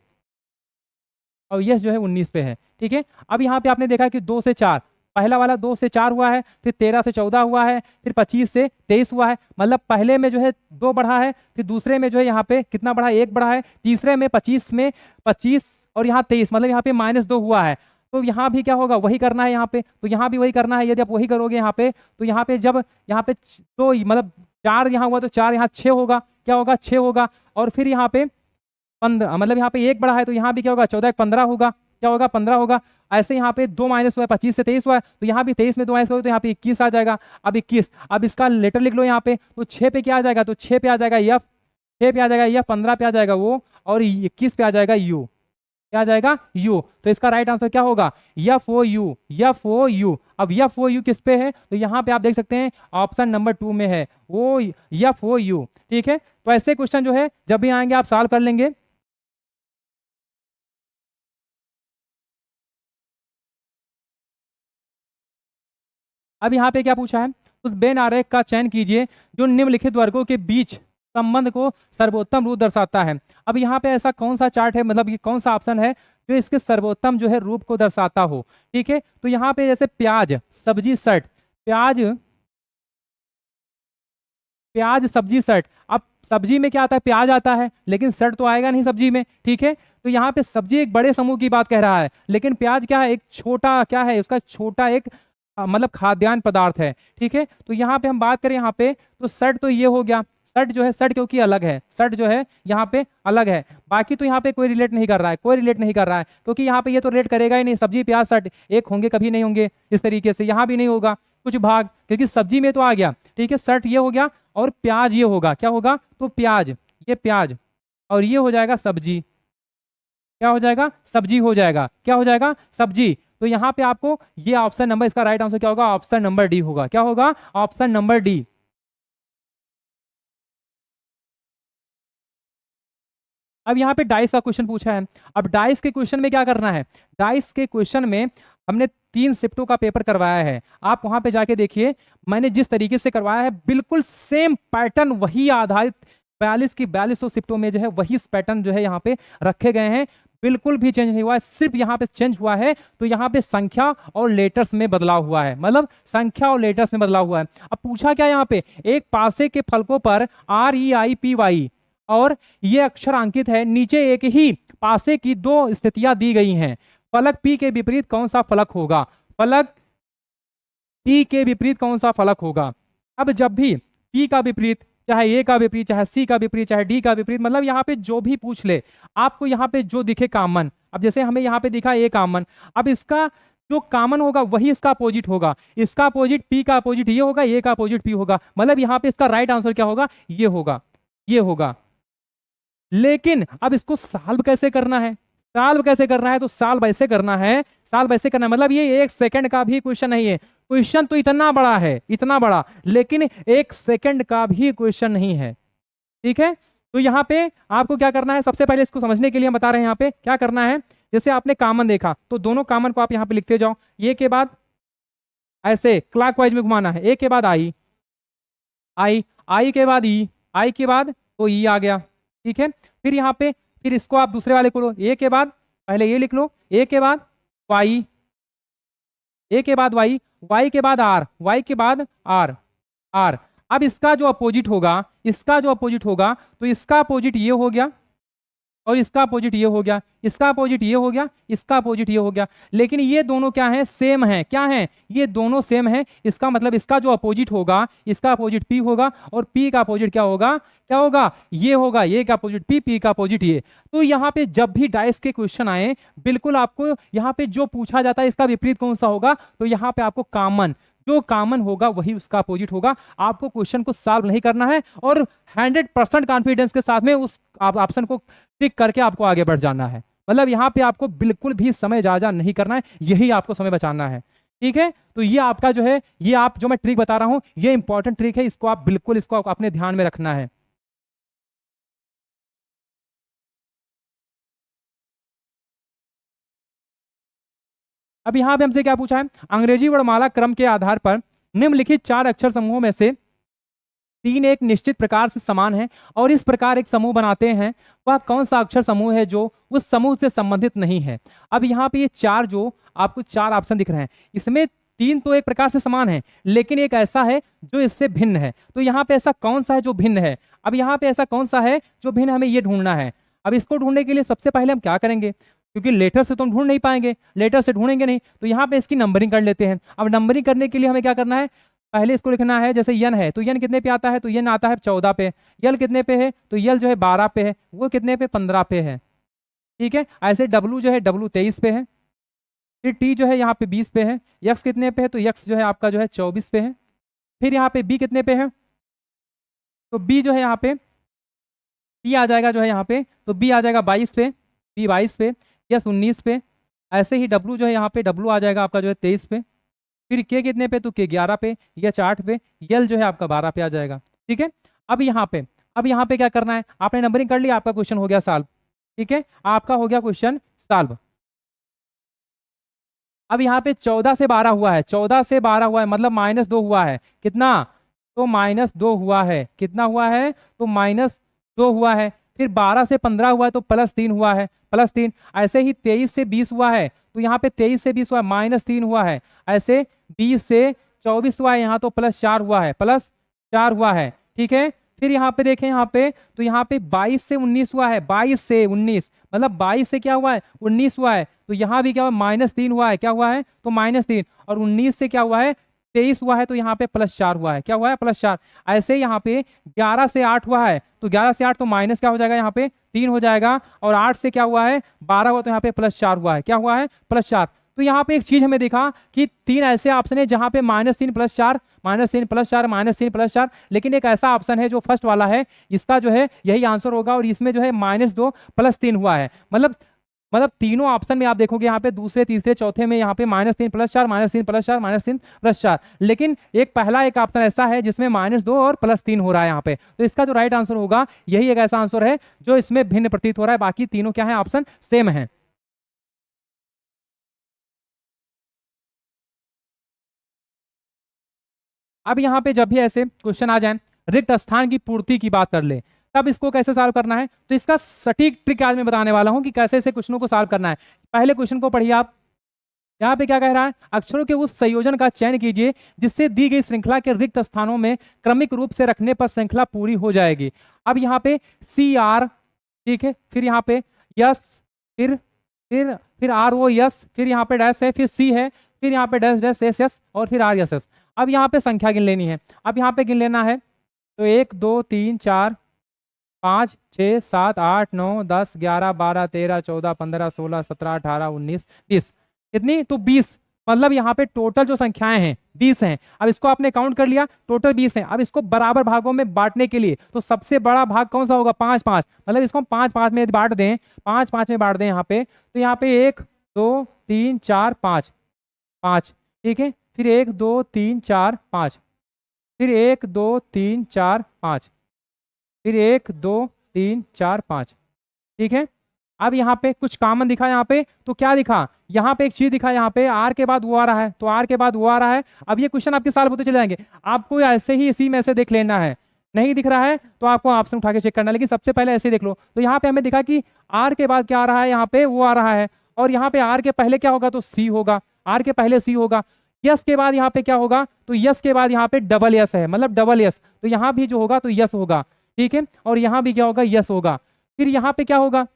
Speaker 1: और S जो है 19 पे है। ठीक है, अब यहाँ पे आपने देखा कि 2 से 4, पहला वाला 2 से 4 हुआ है, फिर 13 से 14 हुआ है, फिर 25 से 23 हुआ है, मतलब पहले में जो है 2 बढ़ा है, फिर दूसरे में जो है यहाँ पे कितना बढ़ा है 1 बढ़ा है, तीसरे में 25 और यहाँ 23, मतलब यहाँ पे -2 हुआ है। तो यहाँ भी क्या होगा वही करना है यहाँ पे, तो यहाँ भी वही करना है। यदि आप वही करोगे यहाँ पे, तो यहाँ पे जब यहाँ पे तो मतलब 4 यहाँ हुआ तो 4 यहाँ 6 होगा, क्या होगा 6 होगा, और फिर यहाँ पे 15, मतलब यहाँ पे 1 बढ़ा है तो यहाँ भी क्या होगा 14 15 होगा, क्या होगा 15 होगा। ऐसे यहाँ पे 2 माइनस हुआ है, 25 से 23 हुआ है, तो यहाँ भी 23 में 2 माइनस करो तो यहाँ पे 21 आ जाएगा। अब 21, अब इसका लेटर लिख लो यहाँ पे, तो 6 पे क्या आ जाएगा, तो 6 पे आ जाएगा F, 6 पे आ जाएगा F, 15 पे आ जाएगा वो, और 21 पे आ जाएगा U, क्या आ जाएगा U। तो इसका राइट आंसर क्या होगा FOU, FOU। अब FOU किस पे है, तो यहाँ पे आप देख सकते हैं ऑप्शन नंबर 2 में है वो FOU। ठीक है, तो ऐसे क्वेश्चन जो है जब भी आएंगे आप सॉल्व कर लेंगे। अब यहाँ पे क्या पूछा है, उस बेन आरेख का चयन कीजिए जो निम्नलिखित वर्गों के बीच संबंध को सर्वोत्तम रूप दर्शाता है। अब यहाँ पे ऐसा कौन सा चार्ट है, मतलब ये कौन सा ऑप्शन है जो इसके सर्वोत्तम जो है रूप को दर्शाता हो। ठीक है, तो यहाँ पे जैसे प्याज, सब्जी, शर्ट, प्याज, प्याज, सब्जी, शर्ट। अब सब्जी में क्या आता है, प्याज आता है, लेकिन शर्ट तो आएगा नहीं सब्जी में। ठीक है, तो यहाँ पे सब्जी एक बड़े समूह की बात कह रहा है, लेकिन प्याज क्या है, एक छोटा, क्या है उसका छोटा एक मतलब खाद्यान्न पदार्थ है। ठीक है, तो यहाँ पे हम बात करें यहाँ पे, तो शर्ट तो ये हो गया, शर्ट जो है शर्ट क्योंकि अलग है, शर्ट जो है यहाँ पे अलग है। बाकी तो यहाँ पे कोई रिलेट नहीं कर रहा है, कोई रिलेट नहीं कर रहा है, क्योंकि यहाँ पे ये तो रिलेट करेगा ही नहीं, सब्जी प्याज शर्ट एक होंगे कभी नहीं होंगे इस तरीके से, यहाँ भी नहीं होगा कुछ भाग, क्योंकि सब्जी में तो आ गया। ठीक है, शर्ट ये हो गया, और प्याज ये होगा, क्या होगा, तो प्याज, ये प्याज, और ये हो जाएगा सब्जी, क्या हो जाएगा, सब्जी हो जाएगा, क्या हो जाएगा, सब्जी। तो यहाँ पे आपको ये ऑप्शन नंबर, इसका राइट आंसर क्या होगा, ऑप्शन नंबर डी होगा, क्या होगा, ऑप्शन नंबर डी। अब यहाँ पे डाइस का क्वेश्चन पूछा है। अब डाइस के क्वेश्चन में क्या करना है, डाइस के क्वेश्चन में हमने 3 शिफ्टों का पेपर करवाया है, आप वहां पे जाके देखिए, मैंने जिस तरीके से करवाया है बिल्कुल सेम पैटर्न वही आधारित 42 की 4200 शिफ्टों में जो है वही पैटर्न जो है यहाँ पे रखे गए हैं, बिल्कुल भी चेंज नहीं हुआ है। सिर्फ यहाँ पे चेंज हुआ है तो यहाँ पे संख्या और लेटर्स में बदलाव हुआ है, मतलब संख्या और लेटर्स में बदलाव हुआ है। अब पूछा क्या यहाँ पे, एक पासे के फलकों पर REIPY और ये अक्षर अंकित है, नीचे एक ही पासे की 2 स्थितियां दी गई हैं, फलक P के विपरीत कौन सा फलक होगा, फलक P के विपरीत कौन सा फलक होगा। अब जब भी P का विपरीत, चाहे A का विपरीत, चाहे C का विपरीत, चाहे D का विपरीत, मतलब यहाँ पे जो भी पूछ ले, आपको यहाँ पे जो दिखे कॉमन, अब जैसे हमें यहाँ पे दिखा A कॉमन, अब इसका जो कॉमन होगा वही इसका अपोजिट होगा, इसका अपोजिट P का अपोजिट ये होगा, A का अपोजिट P होगा, मतलब यहाँ पे इसका राइट आंसर क्या होगा, ये होगा, ये होगा। लेकिन अब इसको सॉल्व कैसे करना है, सॉल्व कैसे करना है, तो सॉल्व ऐसे करना है, सॉल्व ऐसे करना है, मतलब ये 1 सेकंड का भी क्वेश्चन नहीं है, क्वेश्चन तो इतना बड़ा है, इतना बड़ा, लेकिन 1 सेकंड का भी क्वेश्चन नहीं है। ठीक है, तो यहाँ पे आपको क्या करना है, सबसे पहले इसको समझने के लिए हम बता रहे हैं यहाँ पे क्या करना है। जैसे आपने कॉमन देखा तो दोनों कॉमन को आप यहाँ पे लिखते जाओ, ये के बाद ऐसे क्लॉकवाइज में घुमाना है, ए के बाद आई, आई के बाद ई, आई के बाद तो ई आ गया। ठीक है, फिर यहाँ पे फिर इसको आप दूसरे वाले को लो, ए के बाद पहले ये लिख लो, ए के बाद वाई, ए के बाद वाई, वाई के बाद आर, वाई के बाद आर, आर। अब इसका जो अपोजिट होगा, इसका जो अपोजिट होगा, तो इसका अपोजिट ये हो गया, और इसका अपोजिट ये हो गया, इसका अपोजिट ये हो गया, इसका अपोजिट ये हो गया, लेकिन ये दोनों क्या हैं, सेम हैं, क्या हैं, ये दोनों सेम हैं। इसका मतलब इसका जो अपोजिट होगा, इसका अपोजिट P होगा, और P का अपोजिट क्या होगा, क्या होगा, ये होगा, ये का अपोजिट P, P का अपोजिट ये। तो यहाँ पे जब भी डाइस के क्वेश्चन आए, बिल्कुल आपको यहाँ पे जो पूछा जाता है इसका विपरीत कौन सा होगा, तो यहाँ पे आपको कॉमन जो कॉमन होगा वही उसका अपोजिट होगा। आपको क्वेश्चन को सॉल्व नहीं करना है और 100% कॉन्फिडेंस के साथ में उस ऑप्शन को टिक करके आपको आगे बढ़ जाना है। मतलब यहाँ पे आपको बिल्कुल भी समय जाया नहीं करना है, यही आपको समय बचाना है। ठीक है, तो ये आपका जो है, ये आप जो मैं ट्रिक बता रहा हूं ये इंपॉर्टेंट ट्रिक है, इसको आप बिल्कुल इसको अपने ध्यान में रखना है। अब यहां पे हमसे क्या पूछा है, अंग्रेजी वर्णमाला क्रम के आधार पर निम्नलिखित 4 अक्षर समूहों में से 3 एक निश्चित प्रकार से समान है और इस प्रकार एक समूह बनाते हैं, वह कौन सा अक्षर समूह है जो उस समूह से संबंधित नहीं है। अब यहाँ पे ये 4 जो आपको 4 ऑप्शन दिख रहे हैं, इसमें 3 तो एक प्रकार से समान है लेकिन एक ऐसा है जो इससे भिन्न है। तो यहाँ पे ऐसा कौन सा है जो भिन्न है, अब यहाँ पे ऐसा कौन सा है जो भिन्न, हमें ये ढूंढना है। अब इसको ढूंढने के लिए सबसे पहले हम क्या करेंगे, क्योंकि लेटर से तो हम ढूंढ नहीं पाएंगे, लेटर से ढूंढेंगे नहीं, तो यहाँ पे इसकी नंबरिंग कर लेते हैं। अब नंबरिंग करने के लिए हमें क्या करना है, पहले इसको लिखना है, जैसे यन है तो यन कितने पे आता है, तो यन आता है 14 पे। यल कितने पे है, तो यल जो है 12 पे है, वो कितने पे 15 पे है। ठीक है, ऐसे डब्लू जो है डब्लू 23 पे है, फिर टी जो है यहाँ पे 20 पे है, यक्स कितने पे है, तो यक्स जो है आपका जो है 24 पे है। फिर यहाँ पे बी कितने पे है, तो बी जो है यहाँ पे बी आ जाएगा जो है यहाँ पे, तो बी आ जाएगा 22 पे, बी 22 पे, यस 19 पे। ऐसे ही डब्लू जो है यहाँ पे डब्लू आ जाएगा आपका जो है 23 पे। फिर के कितने पे, तो के 11 पे, यच 8 पे, यल जो है आपका 12 पे आ जाएगा। ठीक है, अब यहाँ पे क्या करना है, आपने नंबरिंग कर लिया, आपका क्वेश्चन हो गया सॉल्व। ठीक है, आपका हो गया क्वेश्चन सॉल्व। अब यहाँ पे 14 से 12 हुआ है, 14 से 12 हुआ है मतलब -2 हुआ है, कितना, तो -2 हुआ है, कितना हुआ है, तो -2 हुआ है। फिर 12 से 15 हुआ है तो +3 हुआ है, +3। ऐसे ही 23 से 20 हुआ है, तो यहाँ पे 23 से 20 हुआ है, -3 हुआ है। ऐसे 20 से 24 हुआ है, यहाँ तो +4 हुआ है, +4 हुआ है। ठीक है, फिर यहाँ पे देखें, यहाँ पे तो यहाँ पे 22 से 19 हुआ है, 22 से 19 मतलब 22 से क्या हुआ है, 19 हुआ है, तो यहाँ भी क्या हुआ, -3 हुआ है, क्या हुआ है, तो -3। और 19 से क्या हुआ है, 23 हुआ है, तो यहाँ पे +4 हुआ है, क्या हुआ है, +4। ऐसे यहाँ पे 11 से 8 हुआ है, तो 11 से 8 तो माइनस क्या हो जाएगा, यहाँ पे 3 हो जाएगा। और 8 से क्या हुआ है, 12 हुआ, तो यहाँ पे +4 हुआ है, क्या हुआ है, +4। तो यहाँ पे एक चीज हमें देखा कि 3 ऐसे ऑप्शन है जहां पे -3 +4, -3 +4, -3 +4, लेकिन एक ऐसा ऑप्शन है जो फर्स्ट वाला है, इसका जो है यही आंसर होगा, और इसमें जो है -2 +3 हुआ है। मतलब तीनों ऑप्शन में आप देखोगे यहाँ पे दूसरे तीसरे चौथे में यहाँ पे -3 +4, -3 +4, -3 +4, लेकिन एक पहला एक ऑप्शन ऐसा है जिसमें -2 और +3 हो रहा है यहाँ पे। तो इसका जो राइट आंसर होगा, यही एक ऐसा आंसर है जो इसमें भिन्न प्रतीत हो रहा है, बाकी तीनों क्या है, ऑप्शन सेम है। अब यहाँ पे जब भी ऐसे क्वेश्चन आ जाए, रिक्त स्थान की पूर्ति की बात कर ले, तब इसको कैसे सॉल्व करना है, तो इसका सटीक ट्रिक आज मैं बताने वाला हूं कि कैसे ऐसे क्वेश्चनों को सॉल्व करना है। पहले क्वेश्चन को पढ़िए आप, यहाँ पे क्या कह रहा है, अक्षरों के उस संयोजन का चयन कीजिए जिससे दी गई श्रृंखला के रिक्त स्थानों में क्रमिक रूप से रखने पर श्रृंखला पूरी हो जाएगी। अब यहाँ पे CR, ठीक है, फिर यहाँ पे यस, फिर ROS, फिर यहाँ पे डैश है, फिर C है, फिर यहाँ पे डैश डैश SS और फिर RSS। अब यहाँ पे संख्या गिन लेनी है, अब यहाँ पे गिन लेना है, तो 1 2 3 4 5 6 7 8 9 10 11 12 13 14 15 16 17 18 19 20, कितनी, तो 20। मतलब यहाँ पे टोटल जो संख्याएं हैं 20 हैं। अब इसको आपने काउंट कर लिया, टोटल 20 हैं। अब इसको बराबर भागों में बांटने के लिए तो सबसे बड़ा भाग कौन सा होगा, 5 5, मतलब इसको हम 5 5 में बांट दें, 5 5 में बांट दें यहाँ पे, तो यहाँ पे 1 2 3 4 5 5, ठीक है, फिर 1 2 3 4 5, फिर 1 2 3 4 5, फिर 1 2 3 4 5, ठीक है। अब यहाँ पे कुछ कॉमन दिखा, यहाँ पे तो क्या दिखा, यहाँ पे एक चीज दिखा, यहाँ पे आर के बाद वो आ रहा है, तो आर के बाद वो आ रहा है। अब ये क्वेश्चन आपके सॉल्व होते चले जाएंगे, आपको ऐसे ही इसी में से देख लेना है, नहीं दिख रहा है तो आपको ऑप्शन उठा के चेक करना है, लेकिन सबसे पहले ऐसे देख लो। तो यहाँ पे हमें दिखा कि आर के बाद क्या आ रहा है, यहाँ पे वो आ रहा है, और यहाँ पे आर के पहले क्या होगा, तो सी होगा, आर के पहले सी होगा। यस के बाद यहाँ पे क्या होगा, तो यस के बाद यहाँ पे डबल यस है, मतलब डबल यस, तो यहाँ भी जो होगा तो यस होगा, ठीक है, और यहाँ भी क्या होगा, यस होगा। फिर यहाँ पे क्या होगा,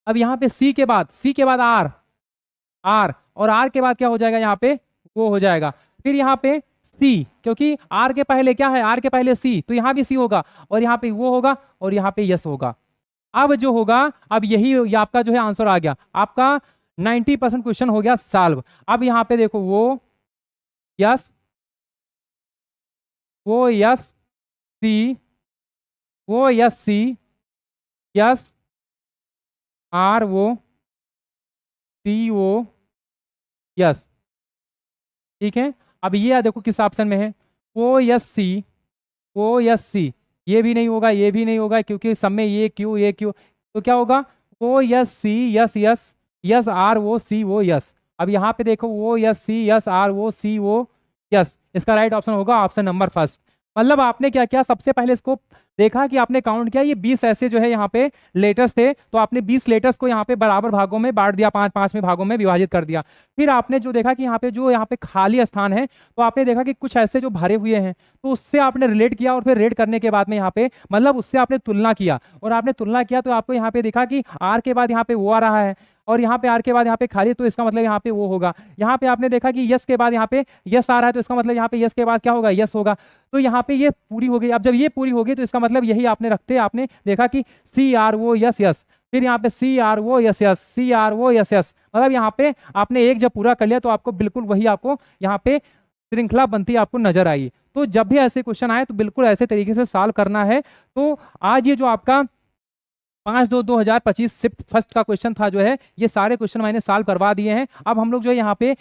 Speaker 1: अब यहाँ पे सी के बाद आर, और आर के बाद क्या हो जाएगा, यहाँ पे वो हो जाएगा। फिर यहाँ पे सी, क्योंकि आर के पहले क्या है, आर के पहले सी, तो यहाँ भी सी होगा, और यहाँ पे वो होगा, और यहाँ पे यस होगा। अब जो होगा, अब यही आपका जो है आंसर आ गया, आपका 90% क्वेश्चन हो गया सॉल्व। अब यहाँ पे देखो वो यस, वो यस सी, वो यस सी, यस आर वो सी वो यस। ठीक है, अब ये देखो किस ऑप्शन में है, ओ यस सी, ओ यस सी। ये भी नहीं होगा, ये भी नहीं होगा, क्योंकि सब में ये क्यू, तो क्या होगा, O S C S S, S R वो सी वो यस। अब यहाँ पे देखो O S C S R वो सी वो यस, इसका राइट ऑप्शन होगा ऑप्शन नंबर फर्स्ट। मतलब आपने क्या किया, सबसे पहले इसको देखा कि आपने काउंट किया, ये 20 ऐसे जो है यहाँ पे लेटर्स थे, तो आपने 20 लेटर्स को यहाँ पे बराबर भागों में बांट दिया, 5-5 में भागों में विभाजित कर दिया। फिर आपने जो देखा कि यहाँ पे खाली स्थान है, तो आपने देखा कि कुछ ऐसे जो भरे हुए हैं, तो उससे आपने रिलेट किया, और फिर रेट करने के बाद में यहाँ पे मतलब उससे आपने तुलना किया, और आपने तुलना किया तो आपको यहाँ पे देखा कि आर के बाद यहाँ पे वो आ रहा है, और यहाँ पे आर के बाद यहाँ पे खाली, तो इसका मतलब यहाँ पे वो होगा। यहाँ पे आपने देखा कि यस के बाद यहाँ पे यस आ रहा है, तो इसका मतलब यहाँ पे यस के बाद क्या होगा, यस होगा। तो यहाँ पे ये पूरी हो गई। अब जब ये पूरी हो गई तो इसका मतलब यही आपने रखते आपने देखा कि सी आर वो यस यस, फिर यहाँ पे सी आर वो यस यस, सी आर वो यस यस, मतलब यहाँ पे आपने एक जब पूरा कर लिया तो आपको बिल्कुल वही आपको यहाँ पे श्रृंखला बनती आपको नजर आई। तो जब भी ऐसे क्वेश्चन आए तो बिल्कुल ऐसे तरीके से सॉल्व करना है। तो आज ये जो आपका 5/2/2025 शिफ्ट फर्स्ट का क्वेश्चन था जो है, ये सारे क्वेश्चन मैंने सॉल्व करवा दिए हैं। अब हम लोग जो है यहाँ पे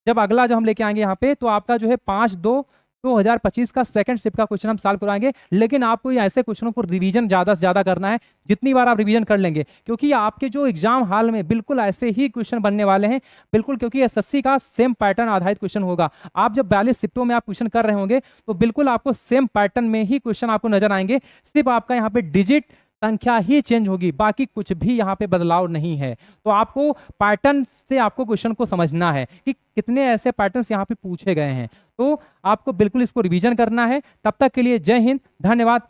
Speaker 1: जब अगला जब हम लेके आएंगे यहाँ पे, तो आपका जो है 5/2/2025 का सेकंड शिफ्ट का क्वेश्चन हम सॉल्व करवाएंगे। लेकिन आपको ये ऐसे क्वेश्चनों को रिवीजन ज्यादा से ज्यादा करना है, जितनी बार आप रिवीजन कर लेंगे, क्योंकि आपके जो एग्जाम हाल में बिल्कुल ऐसे ही क्वेश्चन बनने वाले हैं, बिल्कुल, क्योंकि एसएससी का सेम पैटर्न आधारित क्वेश्चन होगा। आप जब 42 शिफ्टों में आप क्वेश्चन कर रहे होंगे, तो बिल्कुल आपको सेम पैटर्न में ही क्वेश्चन आपको नजर आएंगे, सिर्फ आपका यहाँ पे डिजिट संख्या ही चेंज होगी, बाकी कुछ भी यहाँ पे बदलाव नहीं है। तो आपको पैटर्न से आपको क्वेश्चन को समझना है कि कितने ऐसे पैटर्न्स यहाँ पे पूछे गए हैं। तो आपको बिल्कुल इसको रिवीजन करना है। तब तक के लिए जय हिंद, धन्यवाद।